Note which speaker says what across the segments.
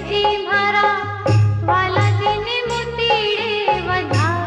Speaker 1: जी मारा वाला जी ने मोतीड़े वधा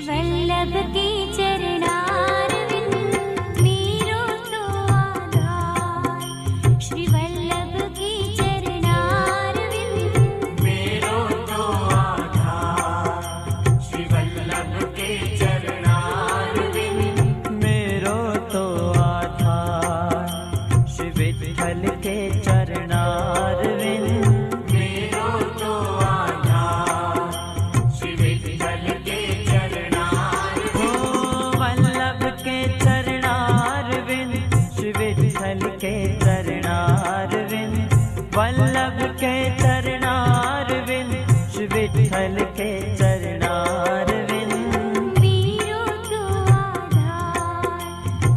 Speaker 1: वल्लभ के चरणारविंद मेरो तो आधार। श्री वल्लभ के चरणारविंद
Speaker 2: मेरो तो आधार। श्री वल्लभ के चरणारविंद
Speaker 3: मेरो तो आधार। श्री विठ्ठल के चरणारविंद
Speaker 2: मेरो तो आधार। श्री विठ्ठल के
Speaker 3: वल्लभ के चरणारविंद श्री विठ्ठल के चरणारविंद
Speaker 1: मेरो तो आधार।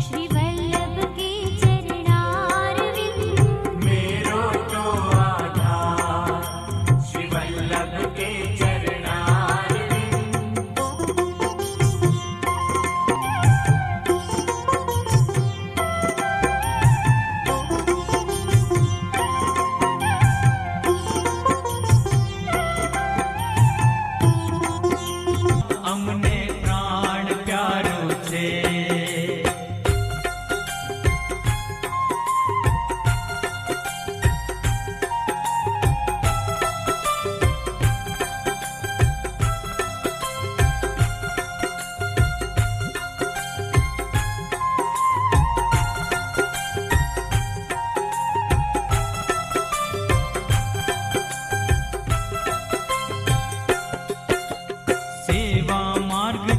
Speaker 1: श्री वल्लभ के चरणारविंद
Speaker 2: मेरो तो आधार। श्री वल्लभ के
Speaker 3: અમને પ્રાણ પ્યારો છે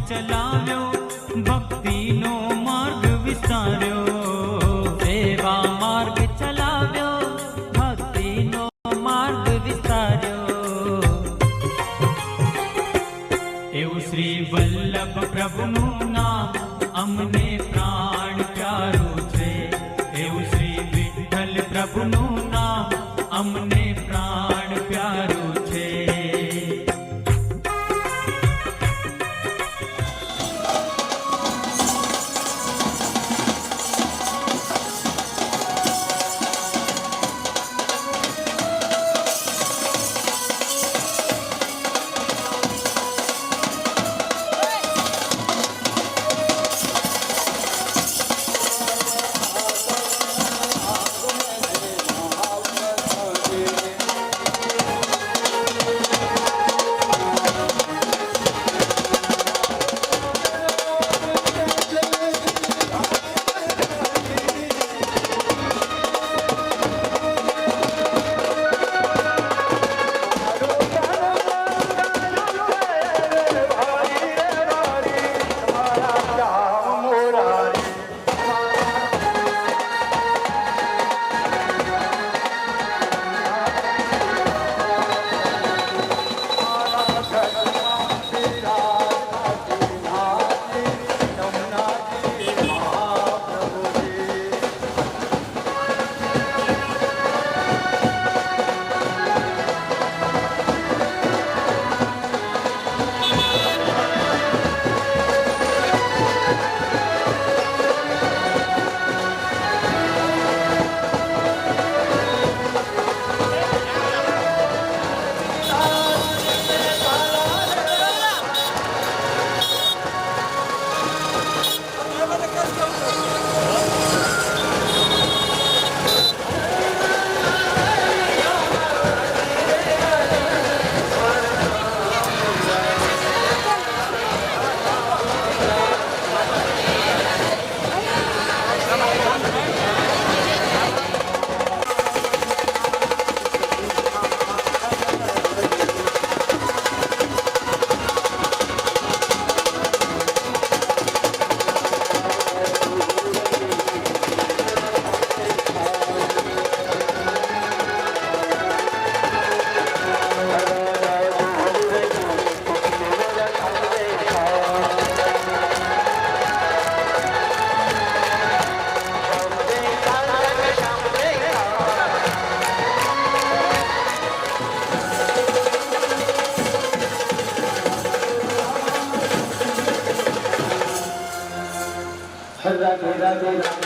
Speaker 3: ચલાવ્યો ભક્તિનો માર્ગ વિસ્તાર્યો સેવા માર્ગ ચલાવ્યો ભક્તિનો માર્ગ વિસ્તાર્યો એવું શ્રી વલ્લભ પ્રભુનું નામ અમને પ્રાણ પ્યારું છે એવું શ્રી વિઠ્ઠલ પ્રભુનું નામ અમને પ્રાણ પ્યારું છે
Speaker 2: राधे राधे राधे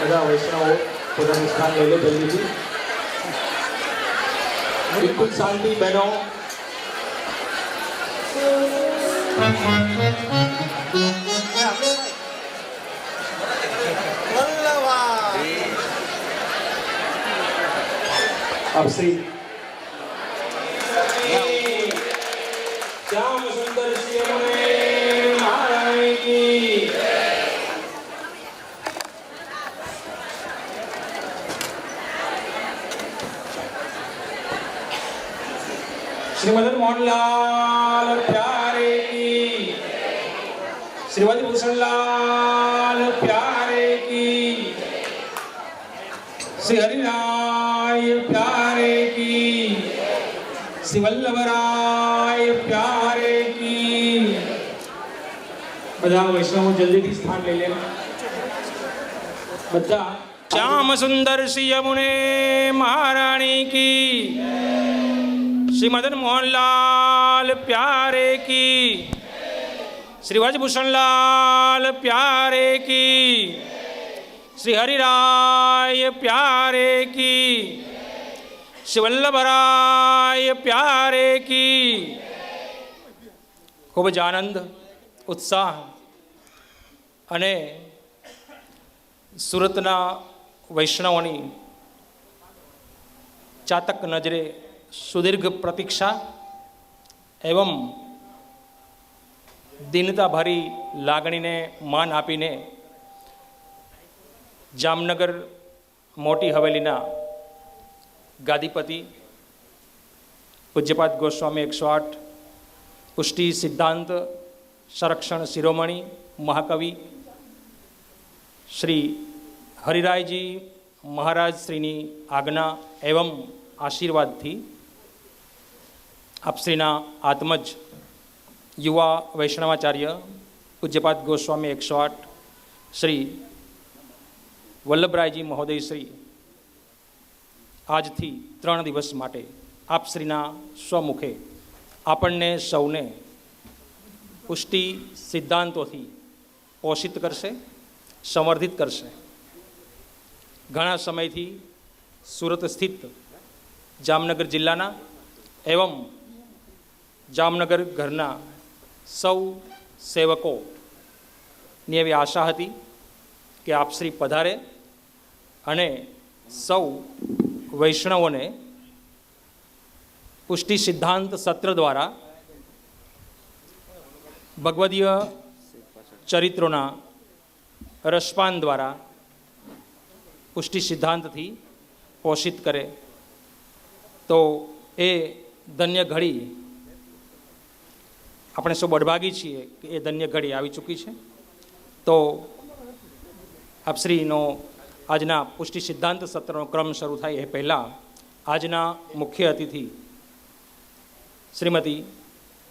Speaker 2: બધા વૈષ્ણવો પોતાનું સ્થાન લઈ લો જલ્દીથી. બિલકુલ શાંતિ બહેનો. આપ શ્રી શ્યામ સુંદર શ્રી યમુને મહારાણી કી. श्री मदन मोहन लाल प्यारे की. श्रीमती भूषण लाल प्यारे की. श्री हरिराय प्यारे की. श्री वल्लभराय प्यारे की. બધા વૈષ્ણવો જલ્દીથી સ્થાન લઈ લે. બધા શ્યામ સુંદર શ્રી યમુને મહારાણી કી. श्री मदन मोहन लाल प्यारे की. श्री व्रजभूषण लाल प्यारे की. श्री हरिराय प्यारे की. श्री वल्लभराय प्यारे की. खूब ज आनंद उत्साह અને સુરતના વૈષ્ણવોની ચાતક નજરે સુદીર્ઘ પ્રતીક્ષા એવં દીનતા ભરી લાગણીને માન આપીને જામનગર મોટી હવેલીના ગાદીપતિ પૂજ્યપાદ ગોસ્વામી 108 પુષ્ટિ સિદ્ધાંત સંરક્ષણ શિરોમણી મહાકવિ શ્રી હરિરાયજી મહારાજ શ્રીની આજ્ઞા એવં આશીર્વાદથી આપશ્રીના આત્મજ યુવા વૈષ્ણવાચાર્ય પૂજ્યપાદ ગોસ્વામી 108 શ્રી વલ્લભરાયજી મહોદય શ્રી આજથી 3 દિવસ માટે આપશ્રીના સ્વમુખે આપણને સૌને પુષ્ટિ સિદ્ધાંતોથી પોષિત કરશે, સંવર્ધિત કરશે. ઘણા સમયથી સુરત સ્થિત જામનગર જિલ્લાના એવં જામનગર ઘરના સૌ સેવકોની એવી આશા હતી કે આપશ્રી પધારે અને સૌ વૈષ્ણવોને પુષ્ટિ સિદ્ધાંત સત્ર દ્વારા ભગવદીય ચરિત્રોના રસપાન દ્વારા પુષ્ટિ સિદ્ધાંતથી પોષિત કરે. તો એ ધન્ય ઘડી આપણે સૌ બળભાગી છીએ કે એ ધન્ય ઘડી આવી ચૂકી છે. તો આપશ્રીનો આજના પુષ્ટિ સિદ્ધાંત સત્રનો ક્રમ શરૂ થાય એ પહેલાં આજના મુખ્ય અતિથિ શ્રીમતી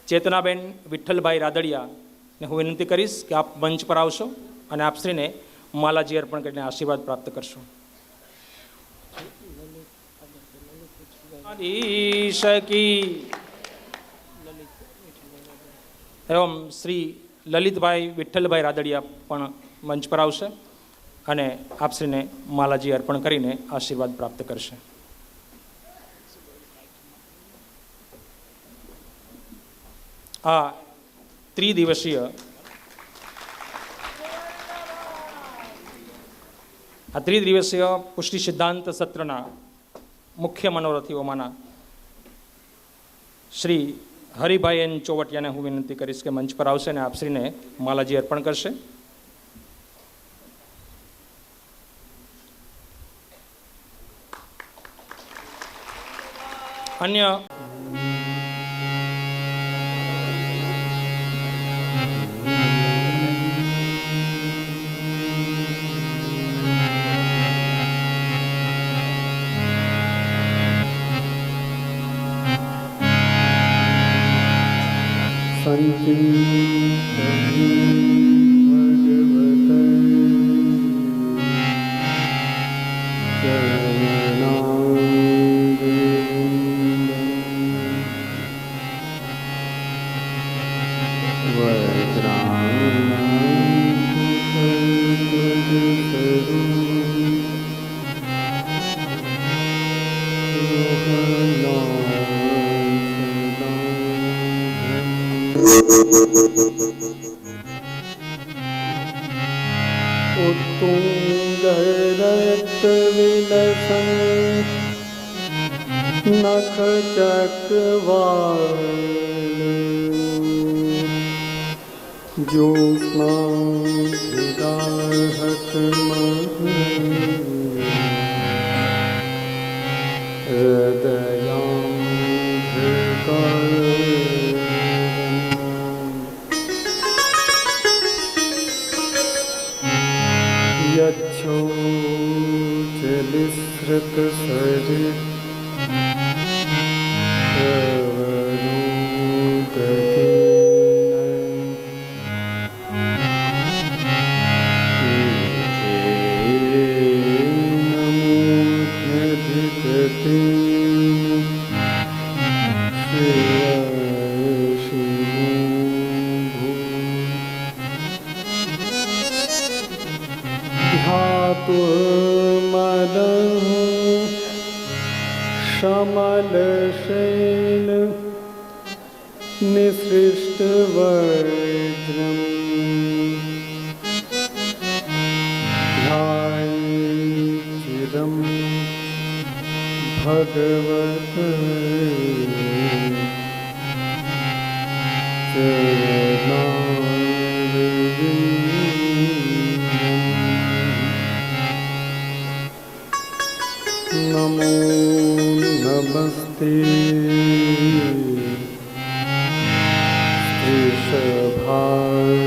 Speaker 2: ચેતનાબેન વિઠ્ઠલભાઈ રાદડિયાને હું વિનંતી કરીશ કે આપ મંચ પર આવશો અને આપશ્રીને માલાજી અર્પણ કરીને આશીર્વાદ પ્રાપ્ત કરશો. કી એવં શ્રી લલિતભાઈ વિઠ્ઠલભાઈ રાદડિયા પણ મંચ પર આવશે અને આપશ્રીને માલાજી અર્પણ કરીને આશીર્વાદ પ્રાપ્ત કરશે. આ ત્રિદિવસીય પુષ્ટિ સિદ્ધાંત સત્રના મુખ્ય મનોરથીઓમાંના શ્રી હરિભાઈ એન ચોવટિયાને હું વિનંતી કરીશ કે મંચ પર આવશે અને આપશ્રીને માલાજી અર્પણ કરશે. અન્ય
Speaker 4: વજ્રાણુ उत्तुङ्गरक्तविलसन् नखचक्रवाल यच्छोचलिसृतसरित् शमलशैल निसृष्टवज्रम् ध्यायेच्चिरं भगवत् नमो नमस्ते वृषभाय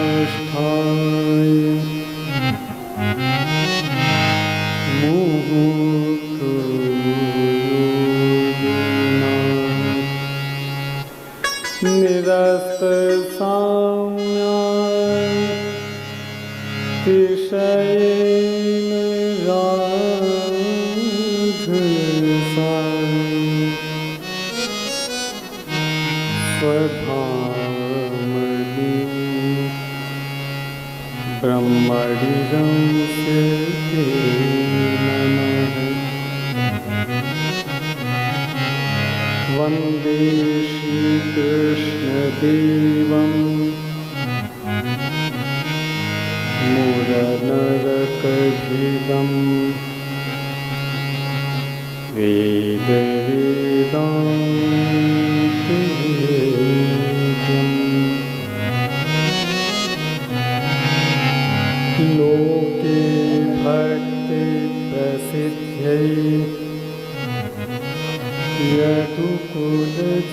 Speaker 4: वेदोकाष्ठाय निरस्तसाम्याय तिशयेन राधसाय स्वधामनि ब्रह्मणिरं नमः वन्दे श्रीकृष्णदेवं मुरनरकभिदं वेदवेदान्तिवेद्यम् लोके भक्तिप्रसिद्ध्यै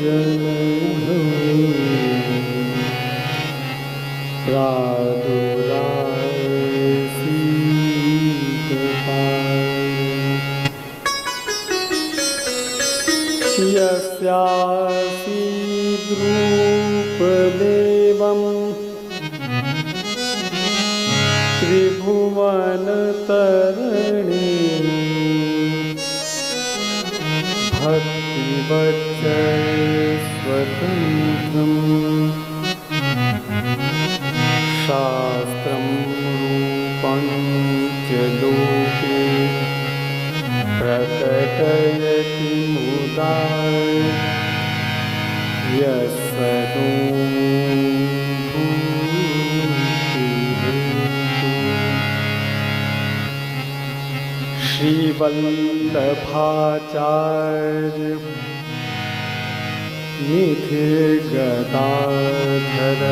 Speaker 4: यदुकुलजनघो प्रादुरासीदपाय यस्यासीद्रूपदेवं त्रिभुवनतरणे भक्तिवच्चस्वतन्त्रम् शास्त्रं रूपं च लोके प्रकटयति मुदा यस्सदो श्रीवल्लभाचार्य निधि गदाधर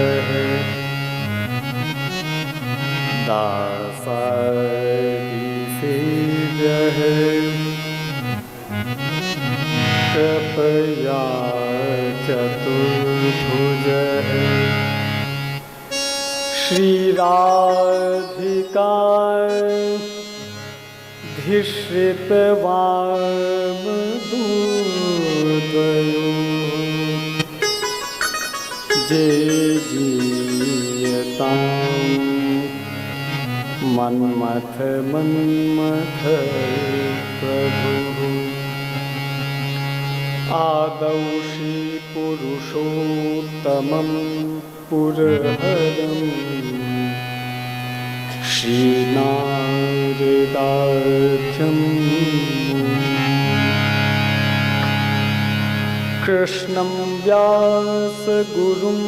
Speaker 4: दासादिसेव्यः कृपया चतुर्भुजः श्रीराधिका धिश्रितवामदूर्दयो जे जीयतां मन्मथ मन्मथ प्रभुः आदौ श्रीपुरुषोत्तमं पुरहरं श्रीनारायणं हृदाख्यम् कृष्णं व्यासगुरुं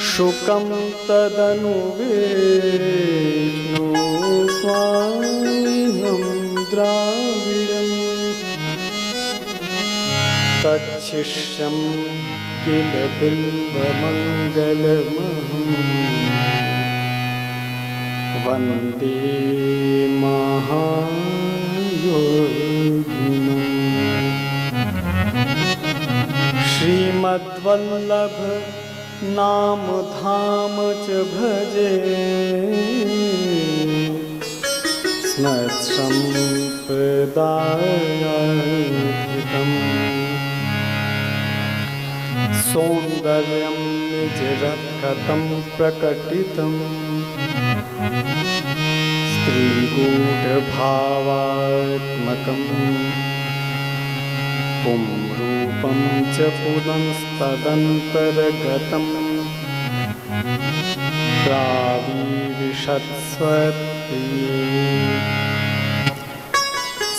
Speaker 4: शुकं तदनुवेष्णो स्वामिनं द्राविडम् तच्छिष्यं किल बिम्बमङ्गलमहं वन्दे महायोगिनम् श्रीमद्वल्लभ नाम धाम च भजे स्मत्सम्प्रदायाधिकम् सौन्दर्यं निजरकथं प्रकटितं स्त्रीगूढभावात्मकम् पुंरूपं च पुनस्तदन्तर्गतं प्राविशत्स्वप्रिये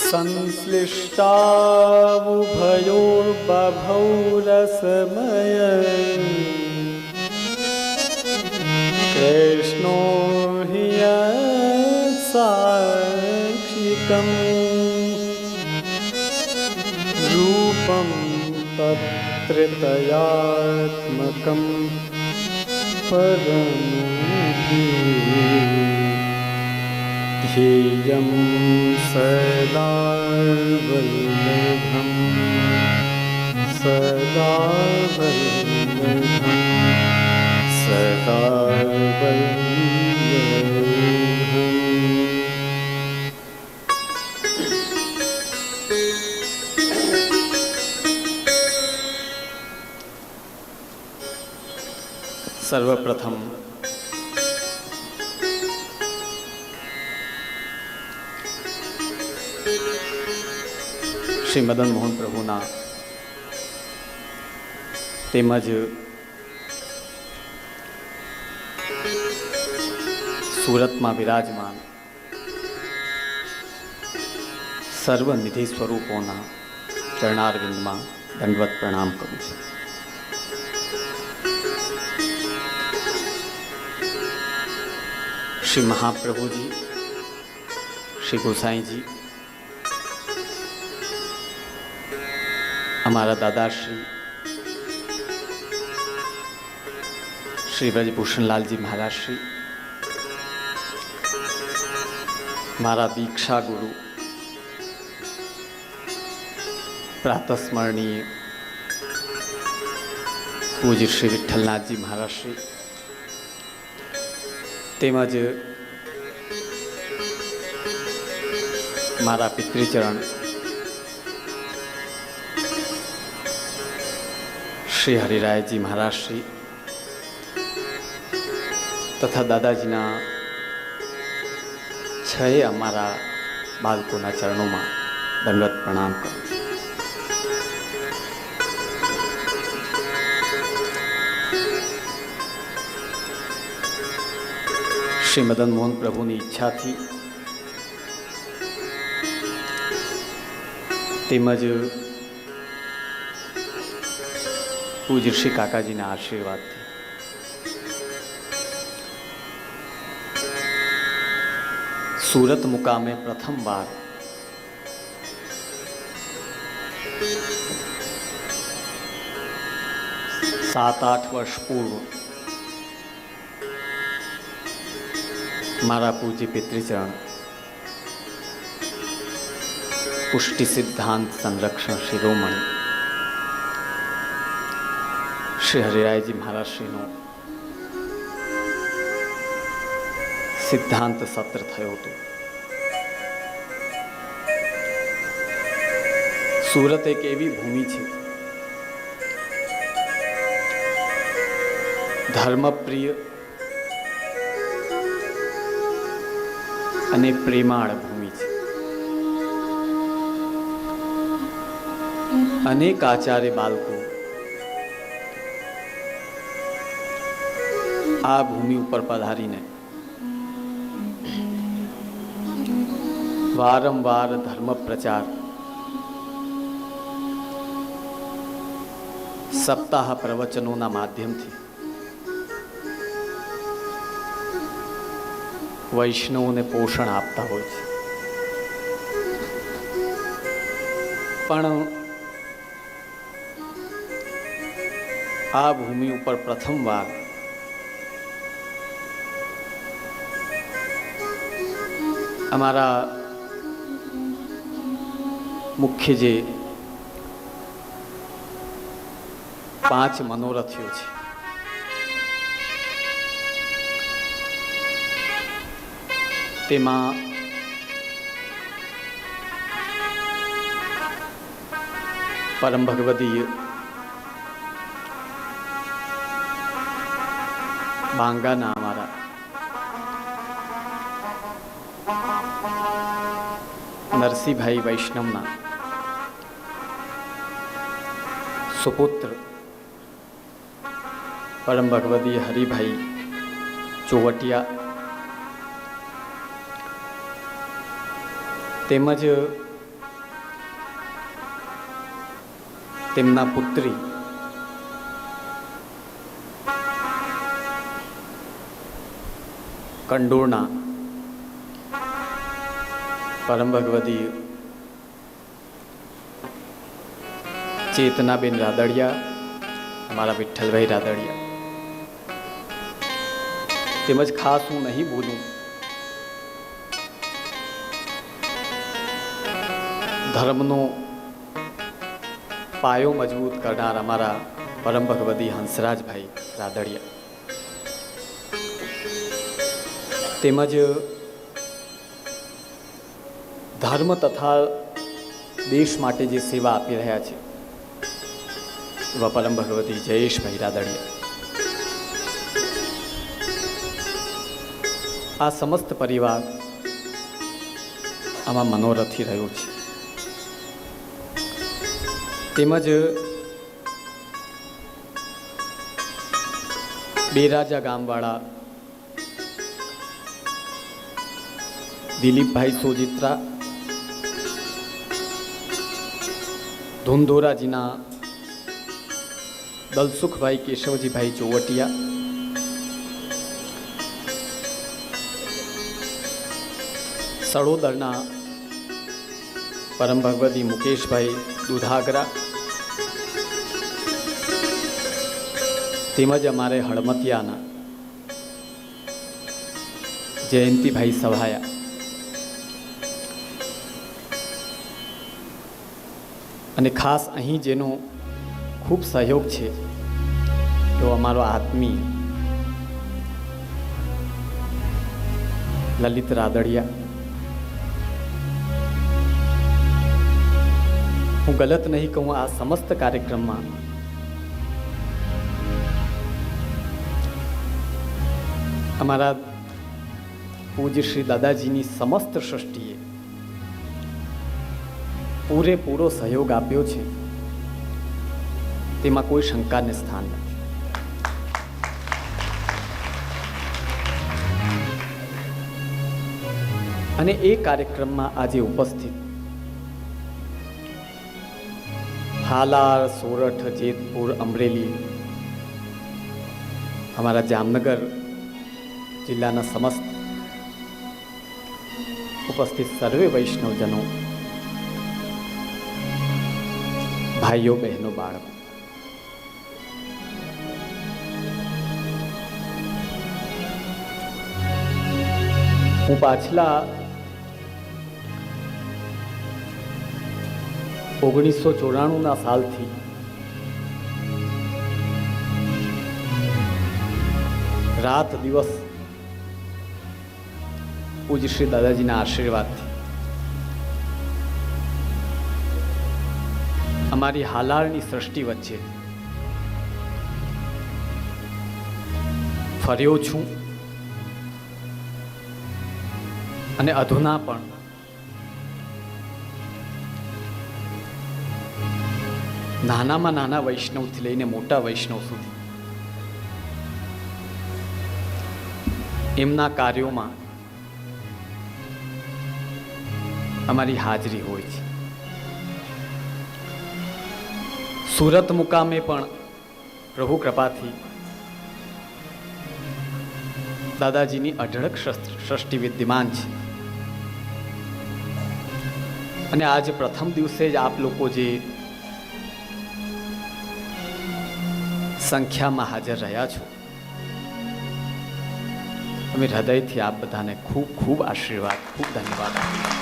Speaker 4: संश्लिष्टावुभयोर्बभौ रसमय कृष्णो हि साक्षिकम् रूपं तत्त्रितयात्मकं परं ध्येयं सदा वल्लभं सदा वल्लभं सदा वल्लभम्। સર્વપ્રથમ શ્રી મદન મોહન પ્રભુના તેમજ સુરતમાં વિરાજમાન સર્વનિધિ સ્વરૂપોના ચરણારવિંદમાં દંડવત પ્રણામ કરું છું. श्री महाप्रभु जी, श्री गोसाई जी, हमारा दादाश्री श्री ब्रजभूषण लाल जी महाराज श्री, मारा दीक्षा गुरु प्रातस्मरणीय पूज्य श्री विठ्ठलनाथ जी महाराज श्री તેમજ મારા પિતૃચરણ શ્રી હરિરાયજી મહારાજ શ્રી તથા દાદાજીના છએ અમારા બાળકોના ચરણોમાં દંડવત પ્રણામ કરું. श्री मदन मोहन प्रभु की इच्छा थी तेमज पूज्य श्री काकाजी ने आशीर्वाद थी सूरत मुकामे प्रथम बार सात आठ वर्ष पूर्व मारा पूज्य पितृचरण पुष्टि सिद्धांत संरक्षण शिरोमणि श्री हरिरायजी महाराज श्री नो सिद्धांत सत्र थयो तो सूरत एक एवी भूमि है धर्मप्रिय અને પ્રેમાળ ભૂમિ છે. અનેક આચાર્ય બાળકો આ ભૂમિ ઉપર પધારીને વારંવાર ધર્મ પ્રચાર, સપ્તાહ પ્રવચનોના માધ્યમથી વૈષ્ણવોને પોષણ આપતા હોય છે. પણ આ ભૂમિ ઉપર પ્રથમવાર અમારા મુખ્ય જે 5 મનોરથીઓ છે તેમાં પરમ ભગવદીય બાંગાના અમારા નરસિંહભાઈ વૈષ્ણવના સુપુત્ર પરમ ભગવદીય હરિભાઈ ચોવટિયા તેમજ તેમના પુત્રી કંડોળના પરમ ભગવદીય ચેતનાબેન રાદડિયા, અમારા વિઠ્ઠલભાઈ રાદડિયા, તેમજ ખાસ હું નહીં બોલું ધર્મનો પાયો મજબૂત કરનાર અમારા પરમ ભગવદી હંસરાજભાઈ રાદડિયા, તેમજ ધર્મ તથા દેશ માટે જે સેવા આપી રહ્યા છે એવા પરમ ભગવતી જયેશભાઈ રાદડિયા, આ સમસ્ત પરિવાર આમાં મનોરથી રહ્યો છે. તેમજ બેરાજા ગામવાળા દિલીપભાઈ સોજિત્રા, ધુંધોરાજીના દલસુખભાઈ કેશવજીભાઈ ચોવટિયા, સડોદરના પરમ ભગવતી મુકેશભાઈ દુધાગરા, તેમજ અમારે હળમતિયાના જયંતિભાઈ સભાયા, અને ખાસ અહીં જેનો ખૂબ સહયોગ છે તો અમારો આત્મીય લલિત રાદડિયા. હું ગલત નહીં કહું, આ સમસ્ત કાર્યક્રમમાં અમારા પૂજ્ય શ્રી દાદાજીની સમસ્ત સૃષ્ટિએ પૂરેપૂરો સહયોગ આપ્યો છે, તેમાં કોઈ શંકાને સ્થાન નથી. અને એ કાર્યક્રમમાં આજે ઉપસ્થિત હાલાર, સોરઠ, જેતપુર, અમરેલી, અમારા જામનગર જિલ્લાના સમસ્ત ઉપસ્થિત સર્વે વૈષ્ણવજનો, ભાઈઓ બહેનો, બાળકો, હું પાછલા 1994 સાલથી રાત દિવસ પૂજ્ય શ્રી દાદાજીના આશીર્વાદથી અમારી હાલારની સૃષ્ટિ વચ્ચે ફર્યો છું અને અધુના પણ નાનામાં નાના વૈષ્ણવથી લઈને મોટા વૈષ્ણવ સુધી એમના કાર્યોમાં અમારી હાજરી હોય છે. સુરત મુકામે પણ પ્રભુ કૃપાથી દાદાજીની અઢળક સૃષ્ટિ વિદ્યમાન છે. અને આજે પ્રથમ દિવસે જ આપ લોકો જે સંખ્યામાં હાજર રહ્યા છો, અમે હૃદયથી આપ બધાને ખૂબ ખૂબ આશીર્વાદ, ખૂબ ધન્યવાદ આપીએ.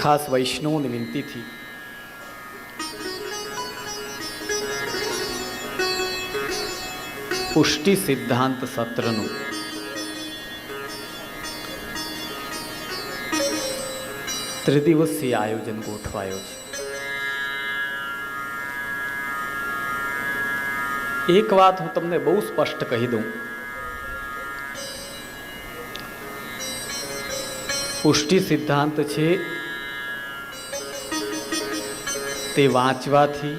Speaker 4: ખાસ વૈષ્ણવની વિનંતીથી પુષ્ટિ સિદ્ધાંત સત્રનું ત્રિદિવસીય આયોજન ગોઠવાયો છે. એક વાત હું તમને બહુ સ્પષ્ટ કહી દઉં. પુષ્ટિ સિદ્ધાંત છે તે વાંચવાથી,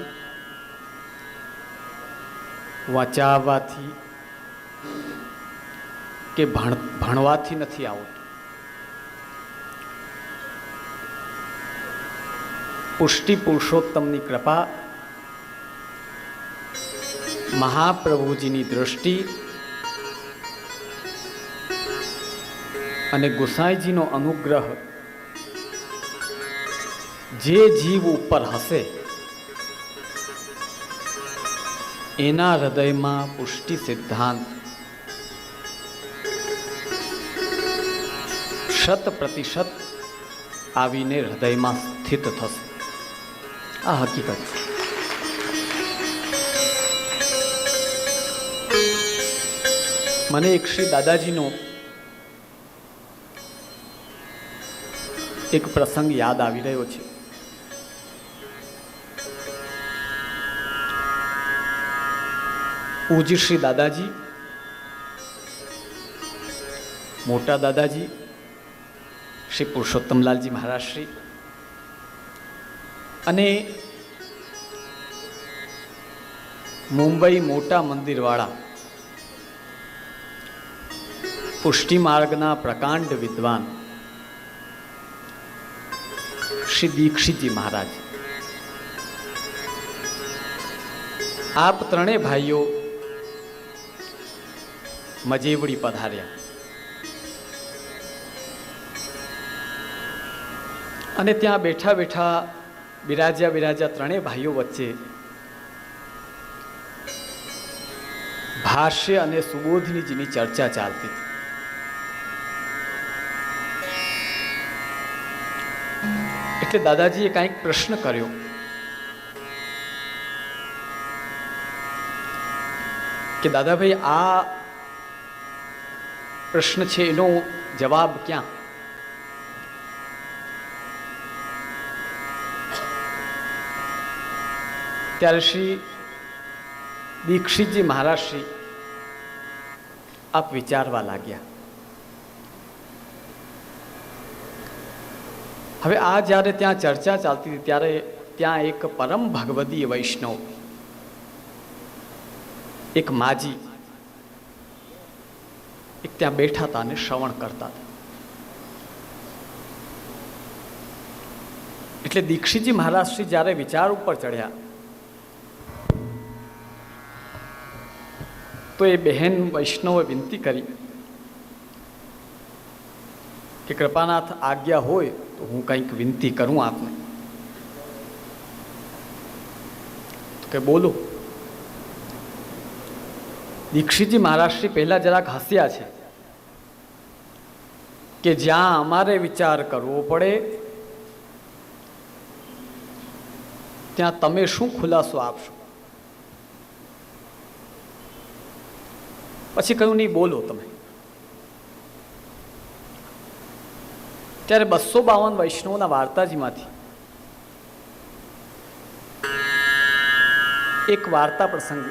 Speaker 4: વચાવવાથી કે ભણવાથી નથી આવતું. પુષ્ટિ પુરુષોત્તમની કૃપા, મહાપ્રભુજીની દૃષ્ટિ અને ગોસાઈજીનો અનુગ્રહ જે જીવ ઉપર હશે એના હૃદયમાં પુષ્ટિ સિદ્ધાંત 100% આવીને હૃદયમાં સ્થિત થશે. આ હકીકત છે. મને એક શ્રી દાદાજીનો એક પ્રસંગ યાદ આવી રહ્યો છે. પૂજ્ય શ્રી દાદાજી, મોટા દાદાજી શ્રી પુરુષોત્તમલાલજી મહારાજ શ્રી અને મુંબઈ મોટા મંદિરવાળા પુષ્ટિ માર્ગના પ્રકાંડ વિદ્વાન શ્રી દીક્ષિતજી મહારાજ, આપ ત્રણેય ભાઈઓ મજેવડી પધાર્યા અને ત્યાં બેઠા બેઠા બિરાજ્યા ત્રણેય ભાઈઓ વચ્ચે ભાષ્ય અને સુબોધનીજીની ચર્ચા ચાલતી હતી. એટલે દાદાજીએ કાંઈક પ્રશ્ન કર્યો કે દાદાભાઈ, આ પ્રશ્ન છે એનો જવાબ ક્યાં? ત્યારે શ્રી દીક્ષિતજી મહારાજ શ્રી આપ વિચારવા લાગ્યા. હવે આ જ્યારે ત્યાં ચર્ચા ચાલતી હતી ત્યારે ત્યાં એક પરમ ભગવદીય વૈષ્ણવ, એક માજી એક ત્યાં બેઠા હતા અને શ્રવણ કરતા હતા. એટલે દીક્ષિતજી મહારાજ શ્રી જ્યારે વિચાર ઉપર ચડ્યા તો એ બહેન વૈષ્ણવે વિનંતી કરી કે કૃપાનાથ આજ્ઞા હોય તો હું કંઈક વિનંતી કરું આપને. તો કે બોલો. દીક્ષિતજી મહારાજ શ્રી પહેલા જરાક હસ્યા છે કે જ્યાં અમારે વિચાર કરવો પડે ત્યાં તમે શું ખુલાસો આપશો? પછી કહ્યું નહીં, બોલો તમે. ત્યારે 252 વૈષ્ણવના વાર્તાજીમાંથી એક વાર્તા પ્રસંગ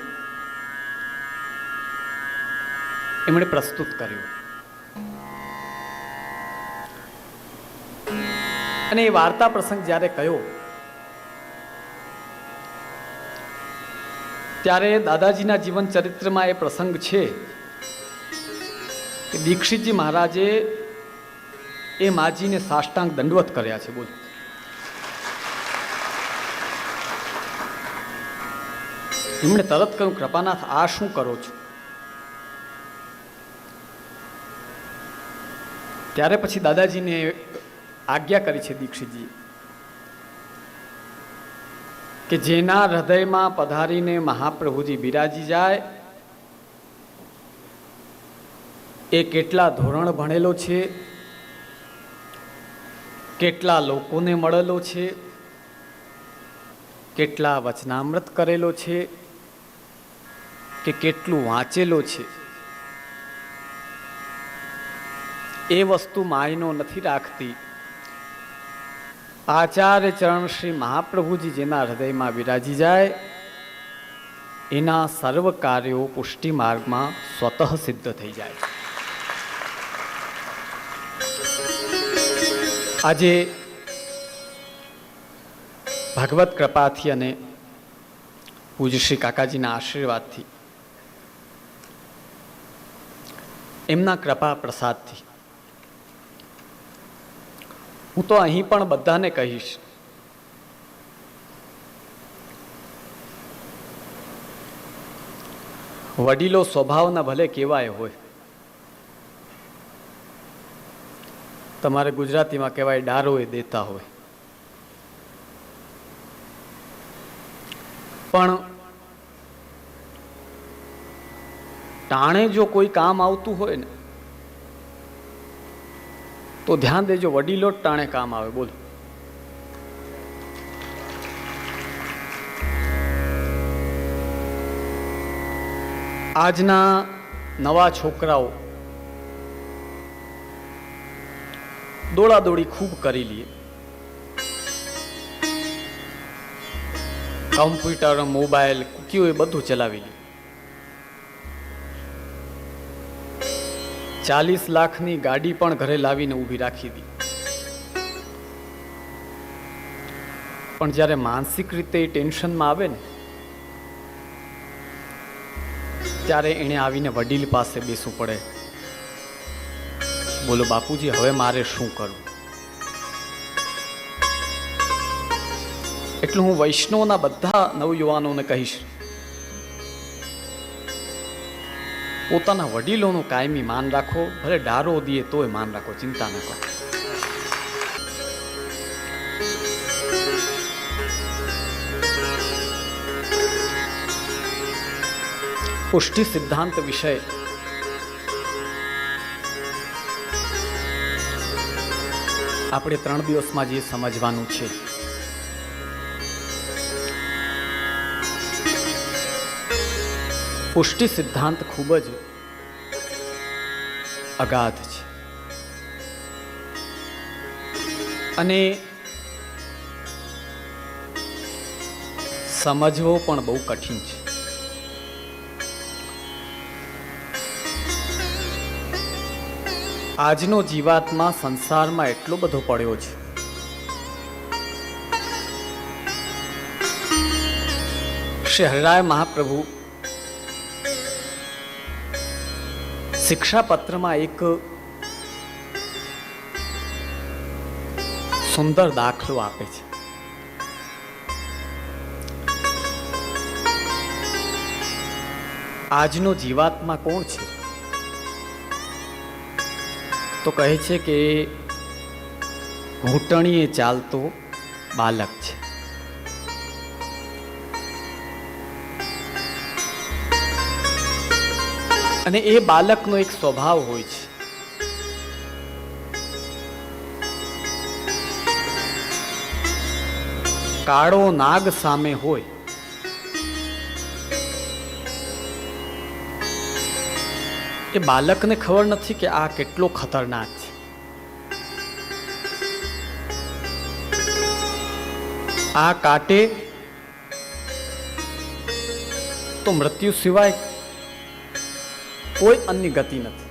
Speaker 4: એમણે પ્રસ્તુત કર્યો અને એ વાર્તા પ્રસંગ જ્યારે કહ્યો ત્યારે દાદાજીના જીવન ચરિત્રમાં એ પ્રસંગ છે કે દીક્ષિતજી મહારાજે એ માજીને સાષ્ટાંગ દંડવત કર્યા છે. બોલો. એમણે તરત કહ્યું, કૃપાનાથ, આ શું કરો છો? ત્યારે પછી દાદાજીને આજ્ઞા કરી છે દીક્ષિતજી કે જેના હૃદયમાં પધારીને મહાપ્રભુજી બિરાજી જાય એ કેટલા ધોરણ ભણેલો છે, કેટલા લોકોને મળેલો છે, કેટલા વચનામૃત કરેલો છે, કે કેટલું વાંચેલો છે, એ વસ્તુ માયનો નથી રાખતી. આચાર્ય ચરણ શ્રી મહાપ્રભુજી જેના હૃદયમાં બિરાજી જાય એના સર્વ કાર્યો પુષ્ટિ માર્ગમાં સ્વતઃ સિદ્ધ થઈ જાય. આજે ભગવત કૃપાથી અને પૂજ્ય શ્રી કાકાજીના આશીર્વાદથી, એમના કૃપા પ્રસાદથી હું તો અહીં પણ બધાને કહીશ, વડીલો સ્વભાવના ભલે કેવાય હોય, તમારે ગુજરાતીમાં કહેવાય ડારો એ દેતા હોય, પણ ટાણે જો કોઈ કામ આવતું હોય ને તો ધ્યાન દેજો, વડીલો જ ટાણે કામ આવે. બોલો. આજના નવા છોકરાઓ દોડાદોડી ખૂબ કરી લે, કમ્પ્યુટર, મોબાઈલ, કુકીઓ એ બધું ચલાવી લે. 40 લાખની ગાડી પણ ઘરે લાવીને ઊભી રાખી દી, પણ જ્યારે માનસિક રીતે ટેન્શનમાં આવે ને ત્યારે એને આવીને વડીલ પાસે બેસવું પડે. બોલો બાપુજી, હવે મારે શું કરવું? એટલે હું વૈષ્ણવના બધા નવયુવાનોને કહીશ, પોતાના વડીલોનું કાયમી માન રાખો, ભલે ડારો દીએ તોય માન રાખો, ચિંતા ન કરો. પુષ્ટિ સિદ્ધાંત વિષય આપણે 3 દિવસમાં જે સમજવાનું છે, પુષ્ટિ સિદ્ધાંત ખૂબ જ અગાધ છે અને સમજવો પણ બહુ કઠિન છે. આજનો જીવાત્મા સંસારમાં એટલો બધો પડ્યો છે, શ્રી હરિરાય મહાપ્રભુ શિક્ષાપત્રમાં એક સુંદર દાખલો આપે છે. આજનો જીવાત્મા કોણ છે? તો કહે છે કે ઘૂંટણીએ ચાલતો બાલક છે. અને એ બાલકનો એક સ્વભાવ હોય છે, કાળો નાગ સામે હોય એ બાલકને ખબર નથી કે આ કેટલો ખતરનાક છે. આ કાટે તો મૃત્યુ સિવાય કોઈ અન્ય ગતિ નથી.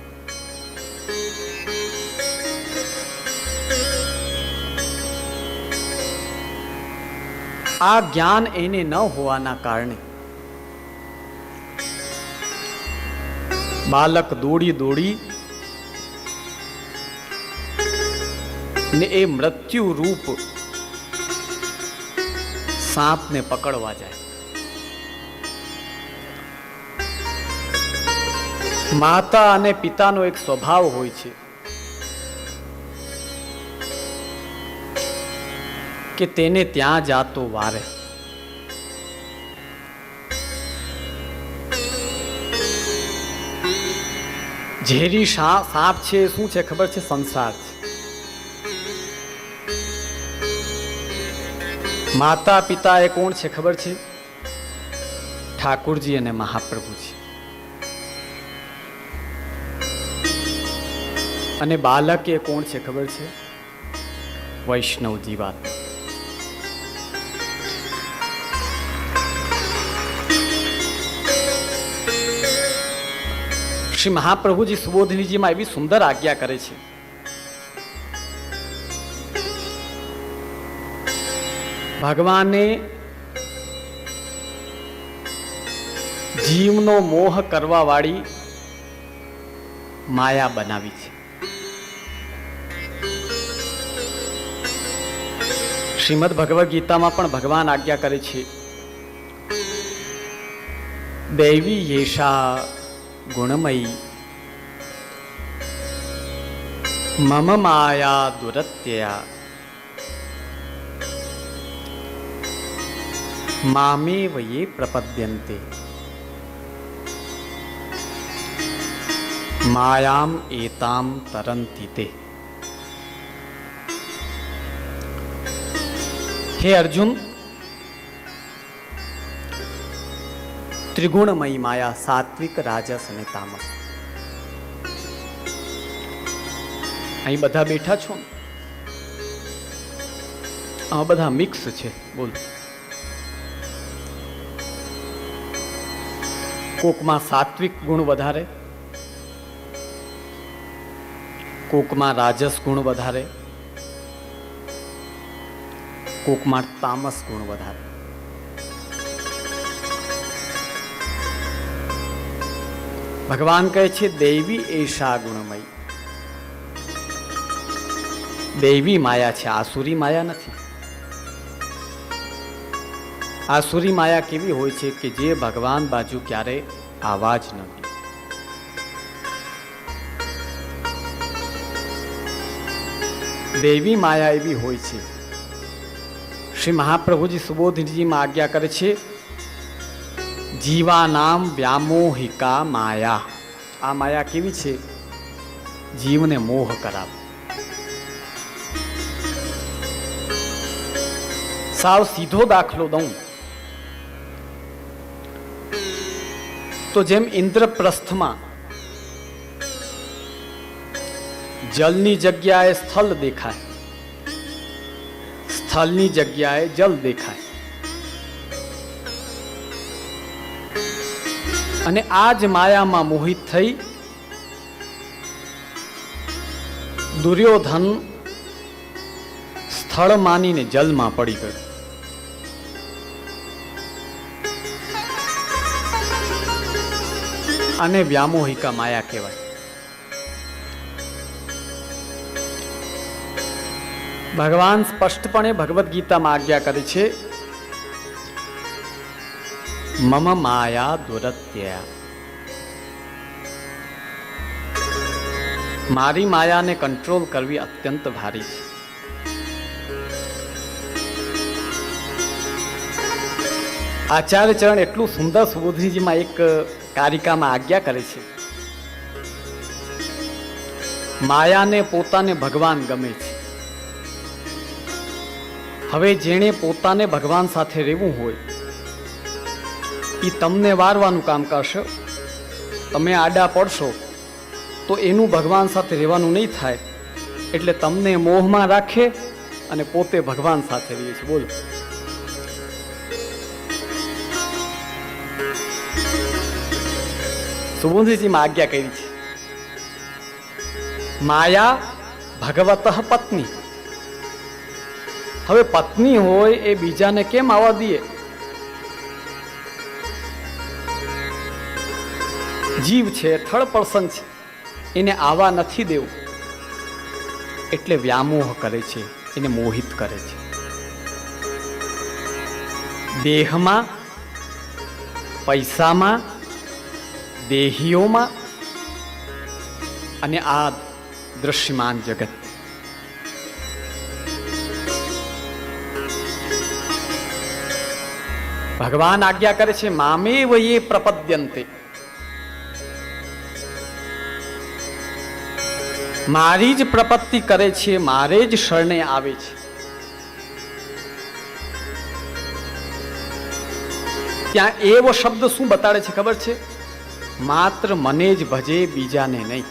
Speaker 4: આ જ્ઞાન એને ન હોવાના કારણે બાલક દોડી દોડી ને એ મૃત્યુ રૂપ સાપને પકડવા જાય. માતા અને પિતાનો એક સ્વભાવ હોય છે કે તેને ત્યાં જાતો વારે. ઝેરી સાપ છે શું છે ખબર છે? સંસાર છે. માતા પિતા એ કોણ છે ખબર છે? ઠાકુરજી અને મહાપ્રભુજી. અને બાલક એ કોણ છે ખબર છે? વૈષ્ણવ જીવાત. શ્રી મહાપ્રભુજી સુબોધિનીજીમાં એવી સુંદર આજ્ઞા કરે છે. ભગવાને જીવનો મોહ કરવા વાળી માયા બનાવી છે. શ્રીમદ ભગવદ્ ગીતામાં પણ ભગવાન આજ્ઞા કરે છે, દૈવી યેષા ગુણમયી મમ માયા દુરત્યયા મામેવ યે પ્રપદ્યન્તે માયામ એતામ તરંતિ તે. હે અર્જુન, ત્રિગુણમયી માયા, સાત્વિક, રાજસ અને તામસ. અહીં બધા બેઠા છો ને, આ બધા મિક્સ છે. બોલ, કોકમાં સાત્વિક ગુણ વધારે, કોકમાં રાજસ ગુણ વધારે, કોકમાં તામસ ગુણ વધારે. ભગવાન કહે છે દૈવી એશા ગુણમય. દૈવી માયા છે, આસુરી માયા નથી. આસુરી માયા કેવી હોય છે કે જે ભગવાન બાજુ ક્યારે આવા જ નથી. દૈવી માયા એવી હોય છે. શ્રી મહાપ્રભુજી સુબોધિનીજીમાં આજ્ઞા કરે છે, જીવાનામ વ્યામોહિકા માયા. આ માયા કેવી છે? જીવને મોહ કરાવે. સાવ સીધો દાખલો દઉં તો જેમ ઇન્દ્રપ્રસ્થમાં જલની જગ્યાએ સ્થળ દેખાય, સ્થળની જગ્યાએ જલ દેખાય, અને આ જ માયામાં મોહિત થઈ દુર્યોધન સ્થળ માનીને જલમાં પડી ગયો. આને વ્યામોહિકા માયા કહેવાય. ભગવાન સ્પષ્ટપણે ભગવદ્ ગીતામાં આજ્ઞા કરે છે, મમ માયા દુરત્યયા. મારી માયાને કંટ્રોલ કરવી અત્યંત ભારી છે. આચાર્ય ચરણ એટલું સુંદર સુબોધિનીજીમાં એક કારિકામાં આજ્ઞા કરે છે, માયાને પોતાને ભગવાન ગમે છે. હવે જેણે પોતાને ભગવાન સાથે રહેવું હોય એ તમને વારવાનું કામ કરશે. તમે આડા પડશો તો એનું ભગવાન સાથે રહેવાનું નહીં થાય, એટલે તમને મોહમાં રાખે અને પોતે ભગવાન સાથે રહે છે. બોલો, સુબોધિનીજીમાં આજ્ઞા કરી છે, માયા ભગવતઃ પત્ની. હવે પત્ની હોય એ બીજાને કેમ આવવા દે? જીવ છે, થર્ડ પર્સન છે, એને આવા નથી દેવું, એટલે વ્યામોહ કરે છે, એને મોહિત કરે છે. દેહમાં, પૈસામાં, દેહીઓમાં અને આ દૃશ્યમાન જગત. ભગવાન આજ્ઞા કરે છે મામેવ યે પ્રપદ્યન્તે, મારી જ પ્રપત્તિ કરે છે, મારે જ શરણે આવે છે. ત્યાં એવો શબ્દ શું બતાડે છે ખબર છે? માત્ર મને જ ભજે, બીજાને નહીં.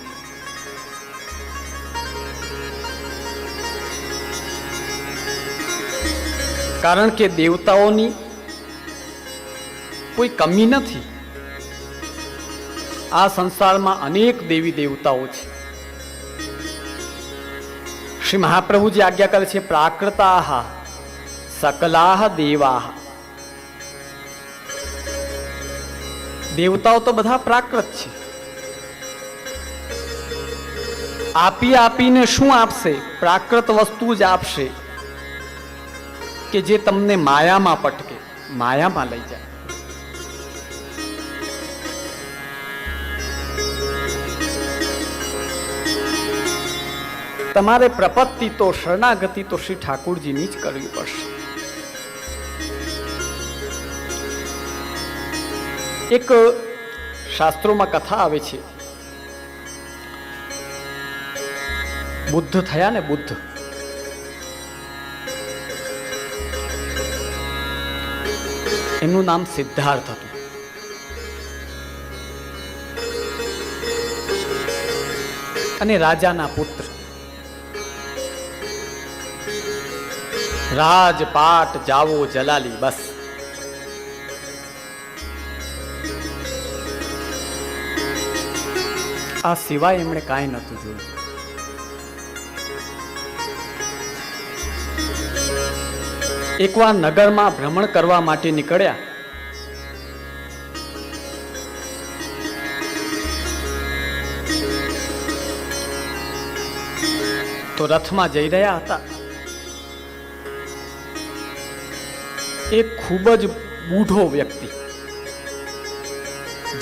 Speaker 4: કારણ કે દેવતાઓની કોઈ કમી નથી. આ સંસારમાં અનેક દેવી દેવતાઓ છે. શ્રી મહાપ્રભુજી આજ્ઞા કરે છે પ્રાકૃતાહ સકલાહ દેવાહ. દેવતાઓ તો બધા પ્રાકૃત છે. આપીને શું આપશે? પ્રાકૃત વસ્તુ જ આપશે કે જે તમને માયામાં પટકે, માયામાં લઈ જાય. તમારે પ્રપત્તિ તો, શરણાગતિ તો શ્રી ઠાકુરજીની જ કરવી પડશે. એક શાસ્ત્રોમાં કથા આવે છે, બુદ્ધ થયા ને, બુદ્ધ એનું નામ સિદ્ધાર્થ હતું. અને રાજાના પુત્ર, રાજપાટ જાવો જલાલી, બસ. આ સિવાય એમણે કાંઈ નહોતું જોયું. એકવાર નગરમાં ભ્રમણ કરવા માટે નીકળ્યા. તો રથમાં જઈ રહ્યા હતા. એક ખૂબ જ બૂઢો વ્યક્તિ,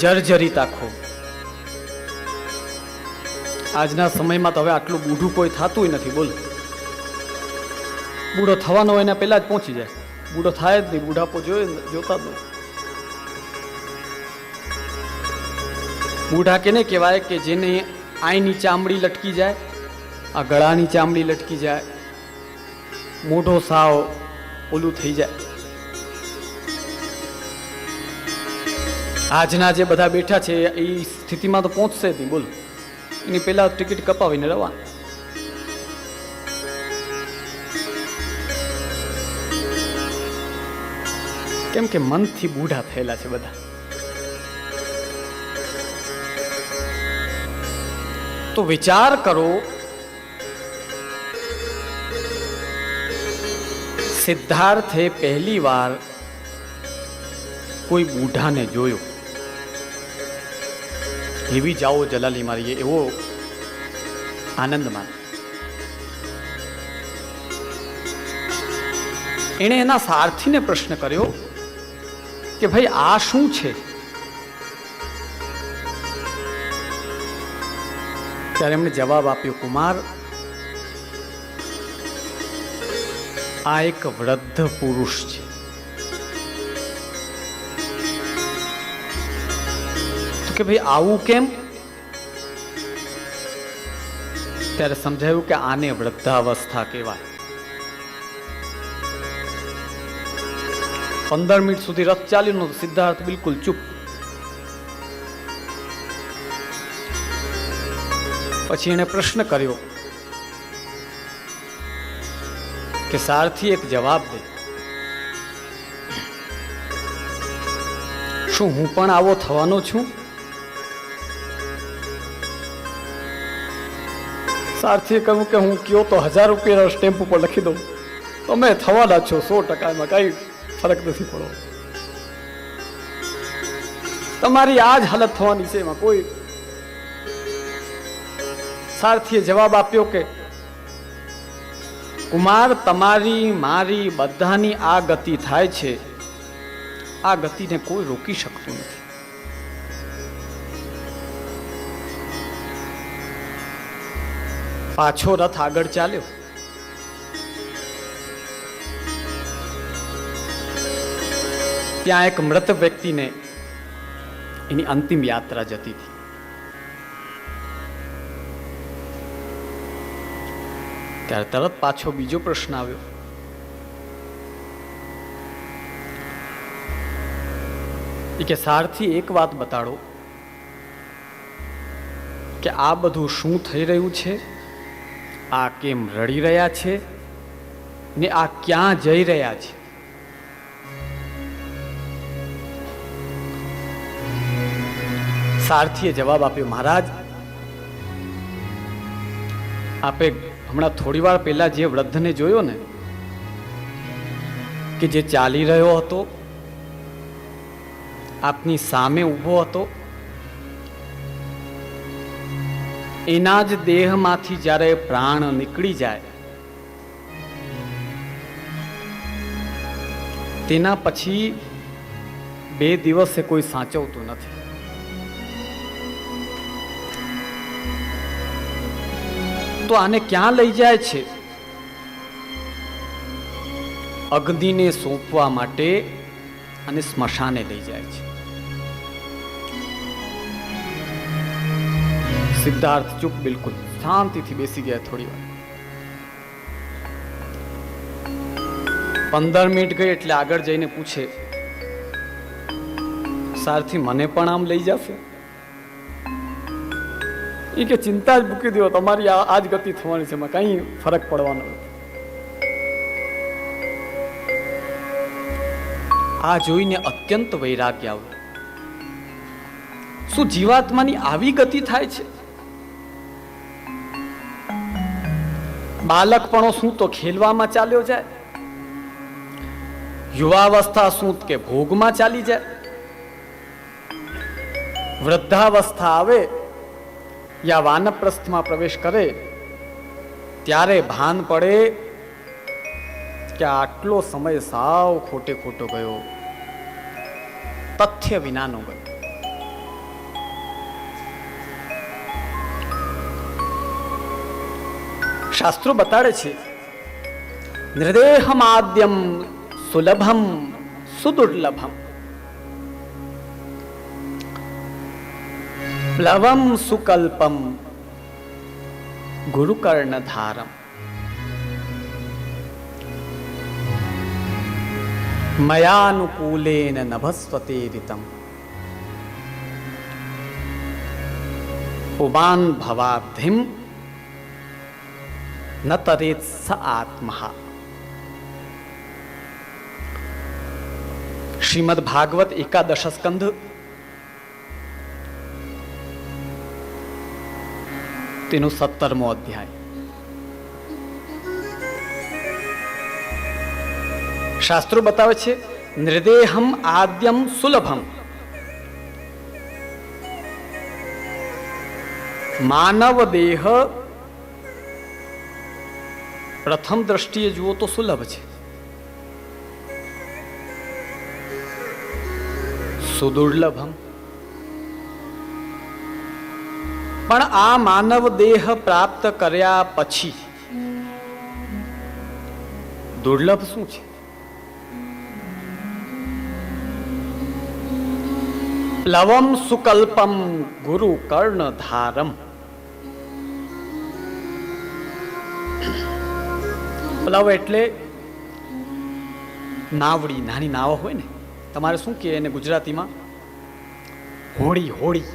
Speaker 4: જર્જરિત આંખો. આજના સમયમાં તો હવે આટલું બૂઢું કોઈ થતું નથી. બોલ, બૂઢો થવાનો હોય એના પહેલા જ પહોંચી જાય. બૂઢો થાય જ નહીં, બુઢાપો જોતા જ. બૂઢા કેને કહેવાય? કે જેને આઈની ચામડી લટકી જાય, આ ગળાની ચામડી લટકી જાય, મોઢો સાવ ઓલું થઈ જાય. આજના જે બધા બેઠા છે એ સ્થિતિમાં તો પહોંચશે જ નહીં. બોલો, એની પહેલા ટિકિટ કપાવીને રવાના. કેમ કે મનથી બૂઢા થયેલા છે બધા. તો વિચાર કરો, સિદ્ધાર્થે પહેલી વાર કોઈ બૂઢાને જોયો. એવી જાઓ જલાલી મારીએ એવો આનંદ માન. એણે એના સારથીને પ્રશ્ન કર્યો કે ભાઈ આ શું છે? ત્યારે એમણે જવાબ આપ્યો, કુમાર, આ એક વૃદ્ધ પુરુષ છે. તો કે ભાઈ આવું કેમ? ત્યારે સમજાયું કે આને વૃદ્ધાવસ્થા કહેવાય. 15 મિનિટ સુધી રથ ચાલ્યો નતો. સિદ્ધાર્થ બિલકુલ ચૂપ. પછી એને પ્રશ્ન કર્યો કે સારથી એક જવાબ દે, શું હું પણ આવો થવાનો છું? સારથીએ કહ્યું કે હું કયો તો 1000 રૂપિયાના સ્ટેમ્પ ઉપર લખી દઉં, તમે થવાના છો 100%. એમાં કઈ ફરક નથી પડો. તમારી આ જ હાલત થવાની છે. એમાં કોઈ સારથીએ જવાબ આપ્યો કે કુમાર, તમારી મારી બધાની આ ગતિ થાય છે, આ ગતિને કોઈ રોકી શકતું નથી. પાછો રથ આગળ ચાલ્યો. ત્યાં એક મૃત વ્યક્તિને એની અંતિમ યાત્રા જતી હતી. ત્યારે તરત પાછો બીજો પ્રશ્ન આવ્યો કે સારથી એક વાત બતાડો કે આ બધું શું થઈ રહ્યું છે, આ કેમ રડી રહ્યા છે ને આ ક્યાં જઈ રહ્યા છે. સારથીએ જવાબ આપ્યો, મહારાજ, આપે હમણાં થોડી વાર પહેલા જે વૃદ્ધને જોયો ને, કે જે ચાલી રહ્યો હતો, આપની સામે ઊભો હતો, એના જ દેહમાંથી જ્યારે પ્રાણ નીકળી જાય તેના પછી 2 દિવસે કોઈ સાચવતું નથી. તો આને ક્યાં લઈ જાય છે? અગ્નિને સોંપવા માટે અને સ્મશાને લઈ જાય છે. સિદ્ધાર્થ ચૂપ, બિલકુલ શાંતિથી બેસી ગયા. થોડી વાર 15 મિનિટ ગઈ એટલે આગળ જઈને પૂછે, સારથી મને પણ આમ લઈ જશે? એ કે ચિંતા જ મૂકી દો, તમારી આ જ ગતિ થવાની છે, એમાં કઈ ફરક પડવાનો નથી. આ જોઈને અત્યંત વૈરાગ્ય આવ્યું. શું જીવાત્માની આવી ગતિ થાય છે? બાલકપણો શું તો ખેલવામાં ચાલ્યો જાય, યુવાવસ્થા શું કે ભોગમાં ચાલી જાય, વૃદ્ધાવસ્થા આવે યા વાનપ્રસ્થમાં પ્રવેશ કરે ત્યારે ભાન પડે કે આટલો સમય સાવ ખોટે ખોટો ગયો, તથ્ય વિનાનો ગયો. શાસ્ત્રો બતાડે છે, નિર્દેહમ આદ્યમ સુલભમ સુદુર્લભમ પ્લવમ સુકલ્પમ ગુરુકર્ણધારમ મયાનુકૂલેન નભસ્વતે રિતમ પુમાન ભવાબ્ધિમ ન તરેત સ આત્મા. શ્રીમદ ભાગવત 11 સ્કંધ તેનો 17મો અધ્યાય. શાસ્ત્રો બતાવે છે, નિર્દેહમ આદ્યમ સુલભમ. માનવ દેહ પ્રથમ દ્રષ્ટિએ જુઓ તો સુલભ છે, સુદુર્લભમ. પણ આ માનવ દેહ પ્રાપ્ત કર્યા પછી દુર્લભ શું છે? પ્લવમ સુકલ્પમ ગુરુ કર્ણધારમ. પ્લવ એટલે નાવડી, નાની નાવ હોય ને, તમારે શું કહે એને ગુજરાતીમાં? હોડી. હોડી,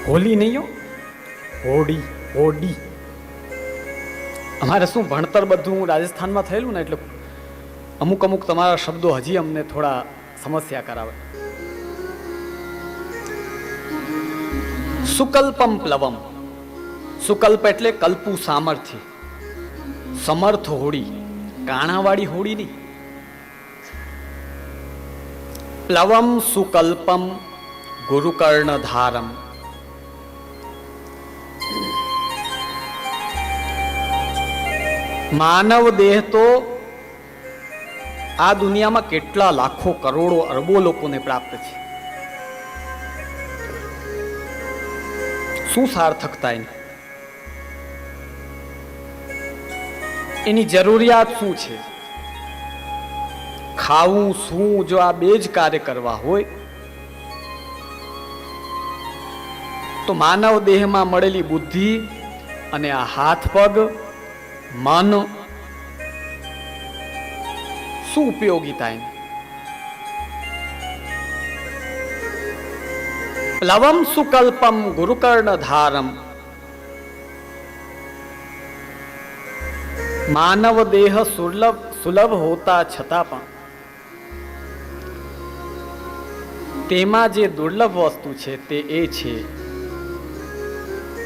Speaker 4: હોલી નહીં હો, હોડી, હોડી. અમારે શું ભણતર બધું રાજસ્થાનમાં થયેલું ને, એટલે અમુક તમારા શબ્દો હજી અમને થોડા સમસ્યા કરાવે. સુકલ્પમ પ્લવમ. સુકલ્પ એટલે કલ્પુ, સામર્થ્ય, સમર્થ હોડી, કાણાવાળી હોડી નહીં. પ્લવમ સુકલ્પમ ગુરુકર્ણધારમ. માનવ દેહ તો આ દુનિયામાં કેટલા લાખો કરોડો અરબો લોકોને પ્રાપ્ત છે. શું સાર્થકતા એની જરૂરિયાત શું છે? ખાવું શું? જો આ બે જ કાર્ય કરવા હોય તો માનવ દેહમાં મળેલી બુદ્ધિ અને આ હાથ પગ મન શું ઉપયોગીતા એની? પ્લવમ સુકલ્પમ ગુરુકર્ણધારમ. માનવ દેહ સુલભ હોતા છતાં પણ તેમાં જે દુર્લભ વસ્તુ છે તે એ છે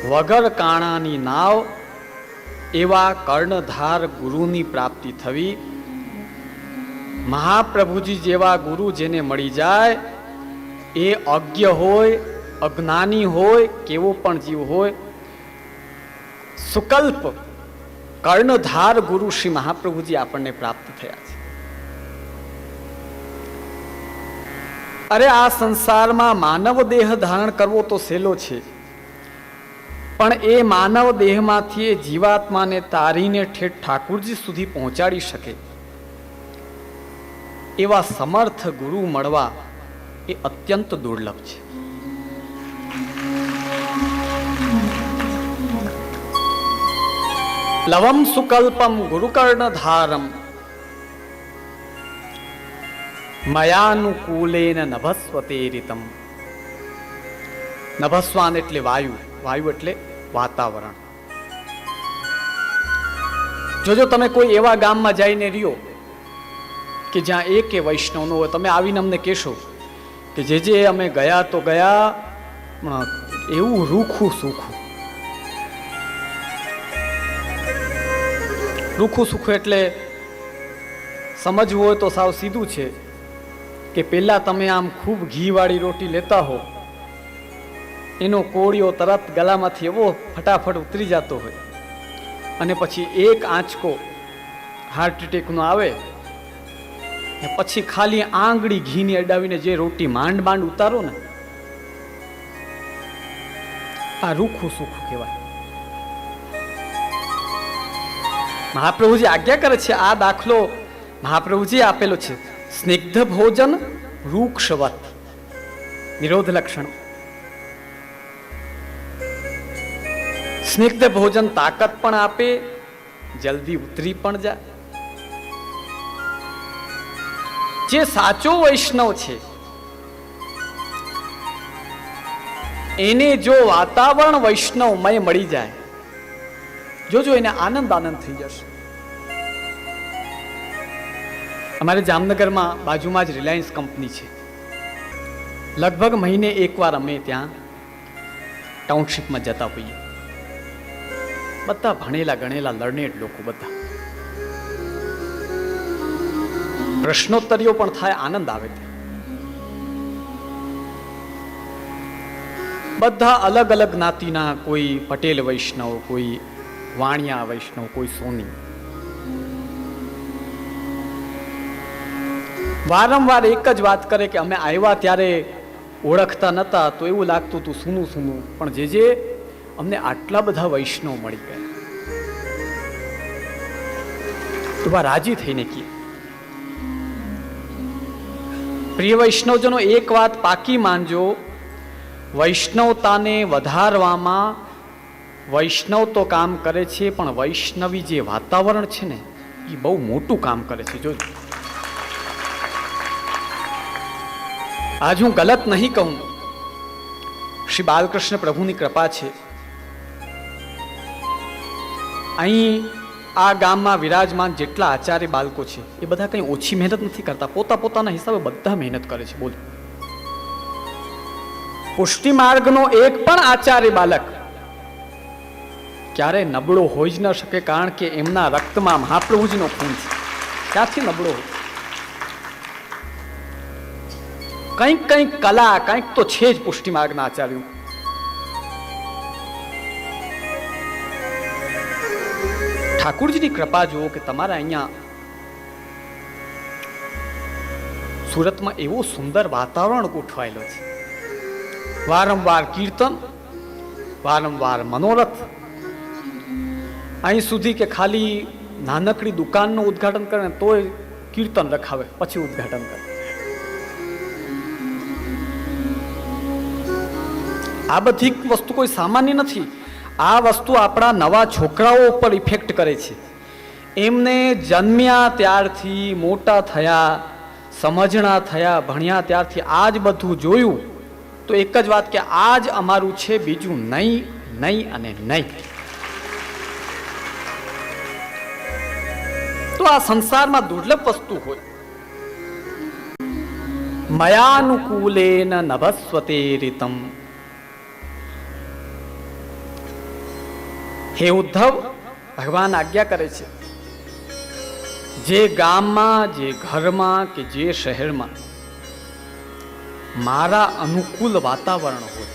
Speaker 4: વગર કાણાની નાવ એવા કર્ણધાર ગુરુની પ્રાપ્તિ થવી. મહાપ્રભુજી જેવા ગુરુ જેને મળી જાય એ અજ્ઞ હોય, અજ્ઞાની હોય, કેવો પણ જીવ હોય, સુકલ્પ કર્ણધાર ગુરુ શ્રી મહાપ્રભુજી આપણને પ્રાપ્ત થયા છે. અરે આ સંસારમાં માનવ દેહ ધારણ કરવો તો સહેલો છે, પણ એ માનવ દેહમાંથી એ જીવાત્માને તારીને ઠેઠ ઠાકુરજી સુધી પહોંચાડી શકે એવા સમર્થ ગુરુ મળવા એ અત્યંત દુર્લભ છે. લવમ સુકલ્પમ ગુરુકર્ણધારમ મયાનુકૂલેન નભસ્વતેરિતમ. નભસ્વાન એટલે વાયુ, વાયુ એટલે વાતાવરણ. જોજો તમે કોઈ એવા ગામમાં જઈને રહ્યો કે જ્યાં એક વૈષ્ણવ નો હોય, તમે આવીને અમને કહેશો કે જે અમે ગયા તો ગયા પણ એવું રૂખું સૂખું. રૂખું સૂખું એટલે સમજવું હોય તો સાવ સીધું છે કે પહેલા તમે આમ ખૂબ ઘીવાળી રોટી લેતા હો, એનો કોળિયો તરત ગળામાંથી એવો ફટાફટ ઉતરી જતો હોય, અને પછી એક આંચકો હાર્ટ એટેકનો આવે, પછી ખાલી આંગળી ઘીની અડાવીને જે રોટી માંડ માંડ ઉતારો ને, આ રૂખું સૂખું કહેવાય. મહાપ્રભુજી આજ્ઞા કરે છે, આ દાખલો મહાપ્રભુજી આપેલો છે. સ્નિગ્ધ ભોજન રૂક્ષવત, નિરોધ લક્ષણ. સ્નિગ્ધ ભોજન તાકાત પણ આપે, જલ્દી ઉતરી પણ જાય. જે સાચો વૈષ્ણવ છે એને જો વાતાવરણ વૈષ્ણવમય મળી જાય, જોજો એને આનંદ થઈ જશે. અમારે જામનગરમાં બાજુમાં જ રિલાયન્સ કંપની છે. લગભગ મહિને એકવાર અમે ત્યાં ટાઉનશીપમાં જતા હોઈએ. બધા ભણેલા ગણેલા લર્નેડ લોકો, બધા પ્રશ્નોત્તરીઓ પણ થાય, આનંદ આવે. બધા અલગ અલગ જ્ઞાતિના, કોઈ પટેલ વૈષ્ણવ, કોઈ વાણિયા વૈષ્ણવ, કોઈ સોની. વારંવાર એક જ વાત કરે કે અમે આવ્યા ત્યારે ઓળખતા નતા તો એવું લાગતું હતું સૂનું સૂનું, પણ જે અમને આટલા બધા વૈષ્ણવ મળી ગયા. એવા રાજી થઈને કહે. પ્રિય વૈષ્ણવજનો, એક વાત પાકી માનજો, વૈષ્ણવતાને વધારવામાં વૈષ્ણવ તો કામ કરે છે, પણ વૈષ્ણવી જે વાતાવરણ છે ને એ બહુ મોટું કામ કરે છે. જોજો, આજ હું ગલત નહીં કહું, શ્રી બાલકૃષ્ણ પ્રભુની કૃપા છે. અહીં આ ગામમાં વિરાજમાન જેટલા આચાર્ય બાળકો છે એ બધા કંઈ ઓછી મહેનત નથી કરતા, પોતાના હિસાબે બધા મહેનત કરે છે. બોલો, પુષ્ટિ માર્ગનો એક પણ આચાર્ય બાલક ક્યારે નબળો હોઈ જ ન શકે, કારણ કે એમના રક્તમાં મહાપ્રભુજીનો ખૂન છે. ક્યાંથી નબળો હોય? કંઈક કંઈક કલા કંઈક તો છે જ પુષ્ટિ માર્ગના આચાર્યો. ઠાકુરજીની કૃપા જુઓ કે તમારા અહીંયા સુરતમાં એવું સુંદર વાતાવરણ ગોઠવાયેલો છે. વારંવાર કીર્તન, વારંવાર મનોરથ. અહીં સુધી કે ખાલી નાનકડી દુકાનનું ઉદ્ઘાટન કરે તોય કીર્તન રખાવે પછી ઉદ્ઘાટન કરે. આ બધી વસ્તુ કોઈ સામાન્ય નથી. આ વસ્તુ આપણા નવા છોકરાઓ ઉપર ઇફેક્ટ કરે છે. એમને જન્મ્યા ત્યારથી મોટા થયા, સમજણા થયા, ભણ્યા ત્યારથી આ જ બધું જોયું તો એક જ વાત કે આ જ અમારું છે, બીજું નહીં, નહીં અને નહીં. તો આ સંસારમાં દુર્લભ વસ્તુ હોય. મયાનુકૂલેન નભસ્વતે રીતમ. હે ઉદ્ધવ, ભગવાન આજ્ઞા કરે છે જે ગામમાં, જે ઘરમાં કે જે શહેરમાં મારા અનુકૂળ વાતાવરણ હોય,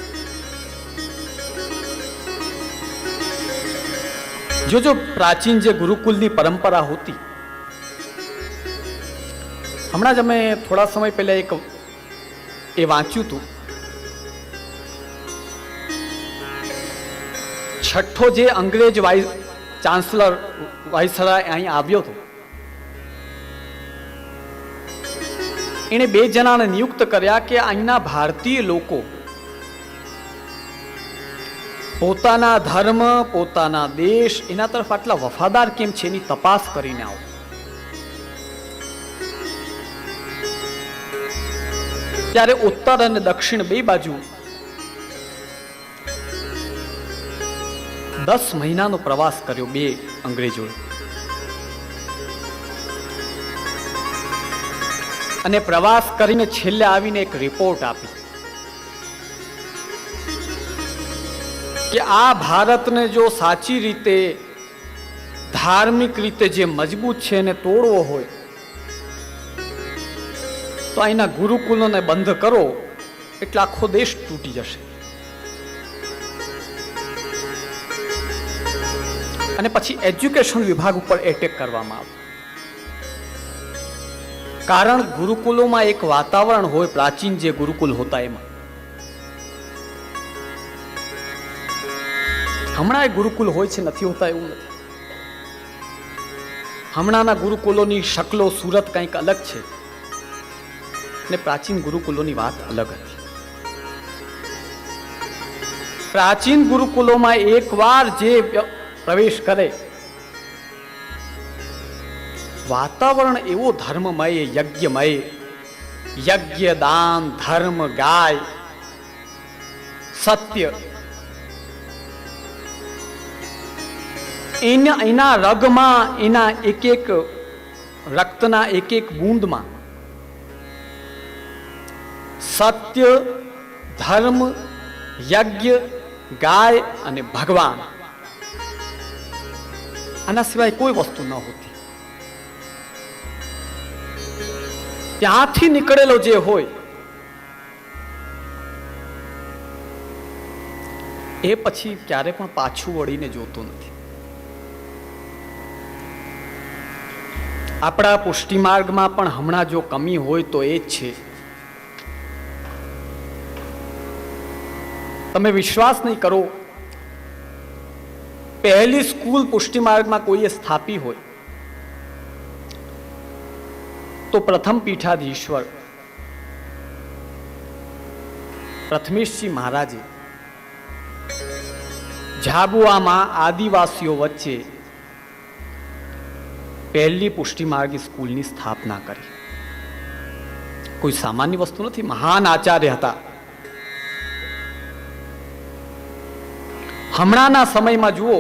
Speaker 4: જો પ્રાચીન જે ગુરુકુલની પરંપરા હોતી, હમણાં જ અમે થોડા સમય પહેલા એ વાંચ્યું હતું. છઠ્ઠો જે અંગ્રેજ ચાન્સલર વાઇસરાય અહીં આવ્યો હતો, એણે 2 જણાને નિયુક્ત કર્યા કે અહીંના ભારતીય લોકો પોતાના ધર્મ, પોતાના દેશ, એના તરફ આટલા વફાદાર કેમ છે એની તપાસ કરીને આવો. ત્યારે ઉત્તર અને દક્ષિણ 2 બાજુ 10 મહિનાનો પ્રવાસ કર્યો 2 અંગ્રેજોએ. અને પ્રવાસ કરીને છેલ્લે આવીને એક રિપોર્ટ આપી કે આ ભારતને જો સાચી રીતે, ધાર્મિક રીતે જે મજબૂત છે એને તોડવો હોય તો અહીંના ગુરુકુલોને બંધ કરો એટલે આખો દેશ તૂટી જશે. અને પછી એજ્યુકેશન વિભાગ ઉપર એટેક કરવામાં આવે. કારણ ગુરુકુલોમાં એક વાતાવરણ હોય, પ્રાચીન જે ગુરુકુલ હોતા એમાં. હમણાં એ ગુરુકુલ હોય છે, નથી હોતા એવું નથી. હમણાંના ગુરુકુલોની શકલો, સુરત કંઈક અલગ છે ને પ્રાચીન ગુરુકુલોની વાત અલગ હતી. પ્રાચીન ગુરુકુલોમાં એકવાર જે પ્રવેશ કરે, વાતાવરણ એવો ધર્મમય, યજ્ઞમય, યજ્ઞ, દાન, ધર્મ, ગાય, સત્ય, એના રગમાં, એના એક એક રક્તના એક એક બૂંદમાં સત્ય, ધર્મ, યજ્ઞ, ગાય અને ભગવાન, આના સિવાય કોઈ વસ્તુ ન હોતી. ત્યાંથી નીકળેલો જે હોય એ પછી ક્યારે પણ પાછું વળીને જોતો નથી. આપણા પુષ્ટિ માર્ગમાં પણ હમણાં જો કમી હોય તો એ જ છે. તમે વિશ્વાસ નહીં કરો, પહેલી સ્કૂલ પુષ્ટિ માર્ગમાં કોઈએ સ્થાપી હોય તો પ્રથમ પીઠાધીશ્વર પ્રથમેશજી મહારાજે ઝાબુઆમાં આદિવાસીઓ વચ્ચે પહેલી પુષ્ટિ માર્ગી સ્કૂલની સ્થાપના કરી. કોઈ સામાન્ય વસ્તુ નથી, મહાન આચાર્ય હતા. હમણાંના સમયમાં જુઓ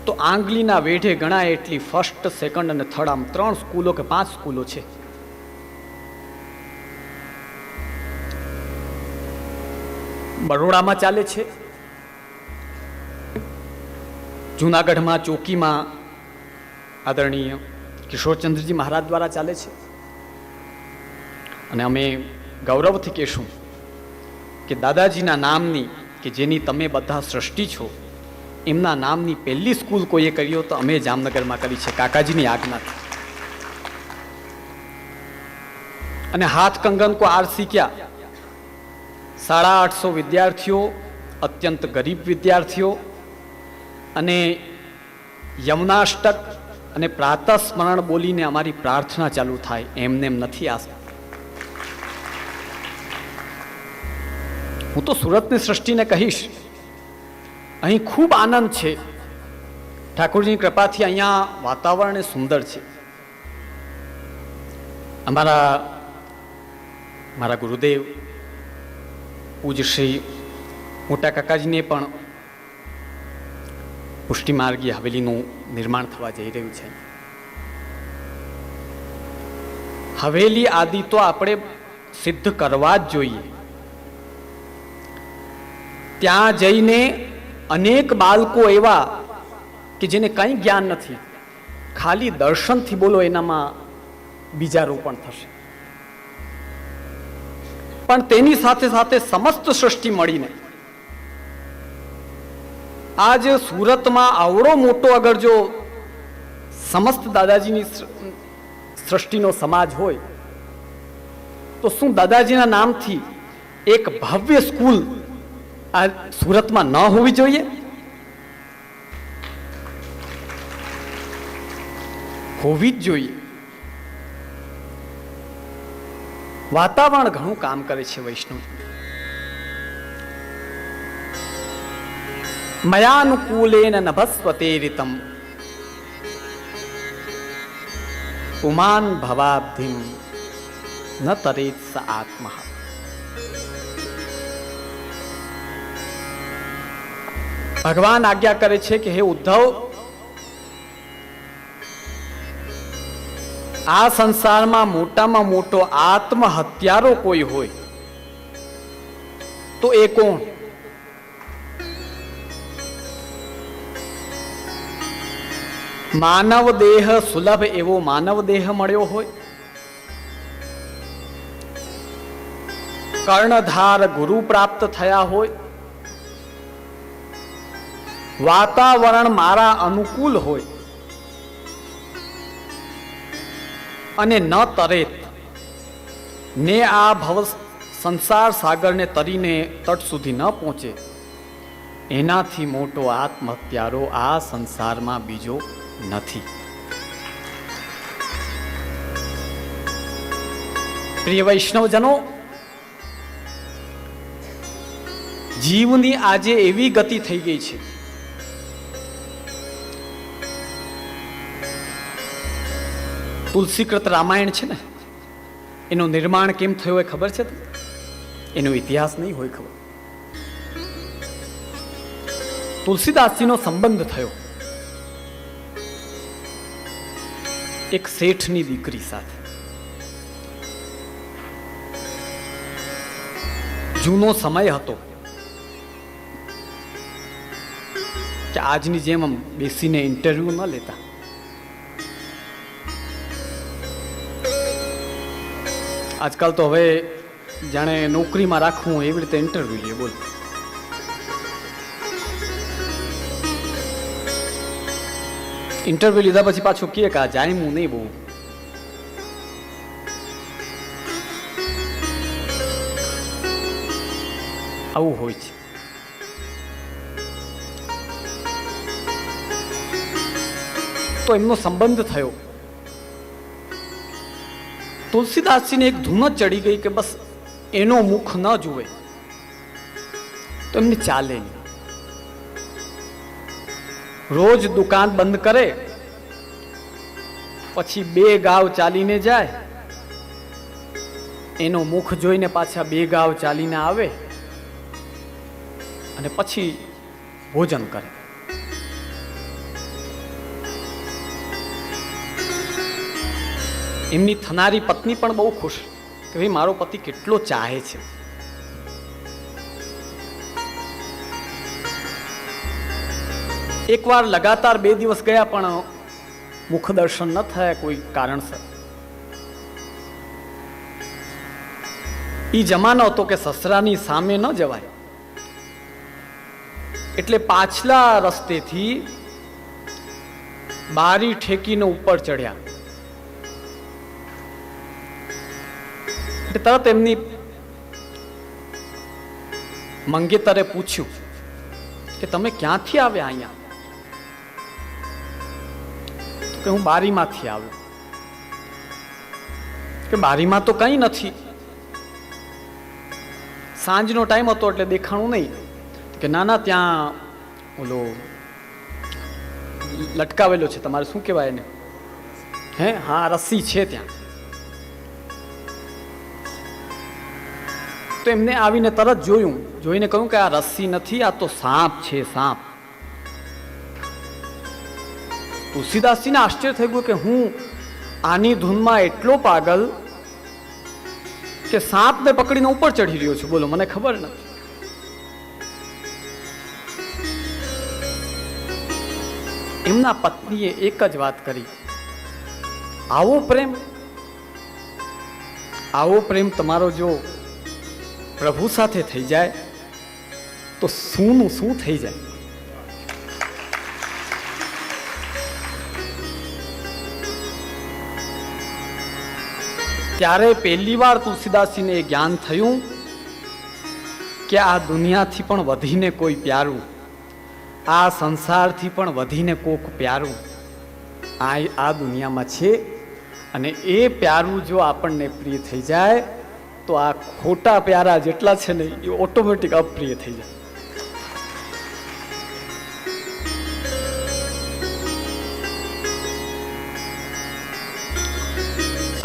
Speaker 4: તો આંગળીના વેઢે ગણાય એટલી ફર્સ્ટ, સેકન્ડ અને થર્ડ, આમ 3 સ્કૂલો કે 5 સ્કૂલો છે. બરોડામાં ચાલે છે, જૂનાગઢમાં ચોકીમાં આદરણીય કિશોરચંદ્રજી મહારાજ દ્વારા ચાલે છે, અને અમે ગૌરવથી કહેશું કે દાદાજીના નામની, કે જેની તમે બધા સૃષ્ટિ છો, એમના નામની પહેલી સ્કૂલ કોઈએ કરી હોય તો અમે જામનગરમાં કરી છે, કાકાજીની આજ્ઞાથી. અને હાથ કંગન કો આર શીખ્યા 850 વિદ્યાર્થીઓ, અત્યંત ગરીબ વિદ્યાર્થીઓ, અને યમનાષ્ટક અને પ્રાતઃ સ્મરણ બોલીને અમારી પ્રાર્થના ચાલુ થાય, એમને એમ નથી આ. હું તો સુરતની સૃષ્ટિને કહીશ, અહીં ખૂબ આનંદ છે. ઠાકોરજીની કૃપાથી અહીંયા વાતાવરણ સુંદર છે. મારા ગુરુદેવ પૂજ્ય શ્રી મોટા કાકાજીને પણ પુષ્ટિમાર્ગી હવેલીનું નિર્માણ થવા જઈ રહ્યું છે. હવેલી આદિ તો આપણે સિદ્ધ કરવા જ જોઈએ. ત્યાં જઈને અનેક બાળકો એવા કે જેને કંઈ જ્ઞાન નથી, ખાલી દર્શનથી બોલો એનામાં બીજારોપણ થશે. પણ તેની સાથે સાથે સમસ્ત સૃષ્ટિ મળીને આજ સુરતમાં આવડો મોટો અગર જો સમસ્ત દાદાજીની સૃષ્ટિનો સમાજ હોય તો શું દાદાજીના નામથી એક ભવ્ય સ્કૂલ આ સુરતમાં ન હોવી જોઈએ? હોવી જ જોઈએ. વાતાવરણ ઘણું કામ કરે છે વૈષ્ણવ. મયાનુકૂલેન નભસ્વતે રિતમ પુમાન ભવાબ્ધિમ ન તરેત સ આત્મા. ભગવાન આજ્ઞા કરે છે કે હે ઉદ્ધવ, આ સંસારમાં મોટામાં મોટો આત્મહત્યારો કોઈ હોય તો એ કોણ? માનવ દેહ સુલભ એવો માનવ દેહ મળ્યો હોય, કર્ણધાર ગુરુ પ્રાપ્ત થયા હોય, વાતાવરણ મારા અનુકૂળ હોય અને ન તરેત ને આ ભવ સંસાર સાગરને તરીને તટ સુધી ન પહોંચે, એનાથી મોટો આત્મહત્યારો આ સંસારમાં બીજો નથી. પ્રિય વૈષ્ણવજનો, જીવની આજે એવી ગતિ થઈ ગઈ છે, તુલસીકૃત રામાયણ છે ને, એનું નિર્માણ કેમ થયું હોય ખબર છે? એનો ઇતિહાસ નહીં હોય ખબર. તુલસીદાસજીનો સંબંધ થયો એક શેઠની દીકરી સાથે. જૂનો સમય હતો કે આજની જેમ આમ બેસીને ઇન્ટરવ્યુ ન લેતા. આજકાલ તો હવે જાણે નોકરીમાં રાખવું એવી રીતે ઇન્ટરવ્યુ લે. બોલ, ઇન્ટરવ્યુ લીધા પછી પાછું કહે કે આ જાણ્યું નહીં બહુ. આવું હોય છે. તો એમનો સંબંધ થયો. તુલસીદાસજીને એક ધૂન જ ચડી ગઈ કે બસ એનો મુખ ન જુએ તો એમને ચાલે નહીં. રોજ દુકાન બંધ કરે, પછી 2 ગાવ ચાલીને જાય, એનો મુખ જોઈને પાછા 2 ગાવ ચાલીને આવે અને પછી ભોજન કરે. એમની થનારી પત્ની પણ બહુ ખુશ કે ભાઈ મારો પતિ કેટલો ચાહે છે. એકવાર લગાતાર 2 દિવસ ગયા પણ મુખ દર્શન ન થયા કોઈ કારણસર. એ જમાનો હતો કે સસરાની સામે ન જવાય, એટલે પાછલા રસ્તેથી બારી ઠેકીને ઉપર ચડ્યા. એટલે તરત એમની મંગેતરે પૂછ્યું કે તમે ક્યાંથી આવ્યા અહીંયા? કે હું બારીમાંથી આવ્યો. કે બારીમાં તો કંઈ નથી, સાંજનો ટાઈમ હતો એટલે દેખાણું નહીં. કે ના ના, ત્યાં ઓલો લટકાવેલો છે, તમારે શું કહેવાય એને? હે, હા, રસ્સી છે ત્યાં. તો એમને આવીને તરત જોયું, જોઈને કહ્યું કે આ રસ્સી નથી, આ તો સાપ છે, સાપ. તુલસીદાસજીને આશ્ચર્ય થઈ ગયું કે હું આની ધૂનમાં એટલો પાગલ કે સાપને પકડીને ઉપર ચડી રહ્યો છું. બોલો, મને ખબર નથી. એમના પત્નીએ એક જ વાત કરી, આવો પ્રેમ તમારો જો પ્રભુ સાથે થઈ જાય તો શુંનું શું થઈ જાય. ત્યારે પહેલી વાર તુલસીદાસજીને એ જ્ઞાન થયું કે આ દુનિયાથી પણ વધીને કોઈ પ્યારું, આ સંસારથી પણ વધીને કોક પ્યારું આ દુનિયામાં છે. અને એ પ્યારું જો આપણને પ્રિય થઈ જાય તો આ ખોટા પ્યારા જેટલા છે ને એ ઓટોમેટિક અપ્રિય થઈ જાય.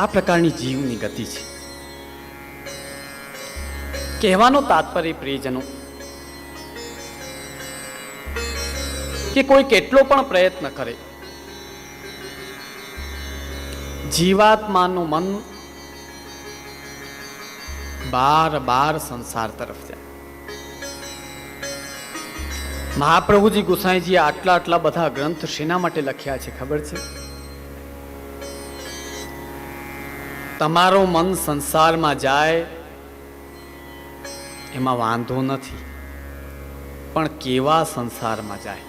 Speaker 4: આ પ્રકારની જીવની ગતિ છે. કહેવાનો તાત્પર્ય પ્રિયજનો કે કોઈ કેટલો પણ પ્રયત્ન કરે, જીવાત્માનું મન બાર સંસાર તરફ જાય. મહાપ્રભુજી ગુસાઈજીએ આટલા બધા ગ્રંથ શેના માટે લખ્યા છે ખબર છે? તમારો મન સંસારમાં જાય એમાં વાંધો નથી, પણ કેવા સંસારમાં જાય.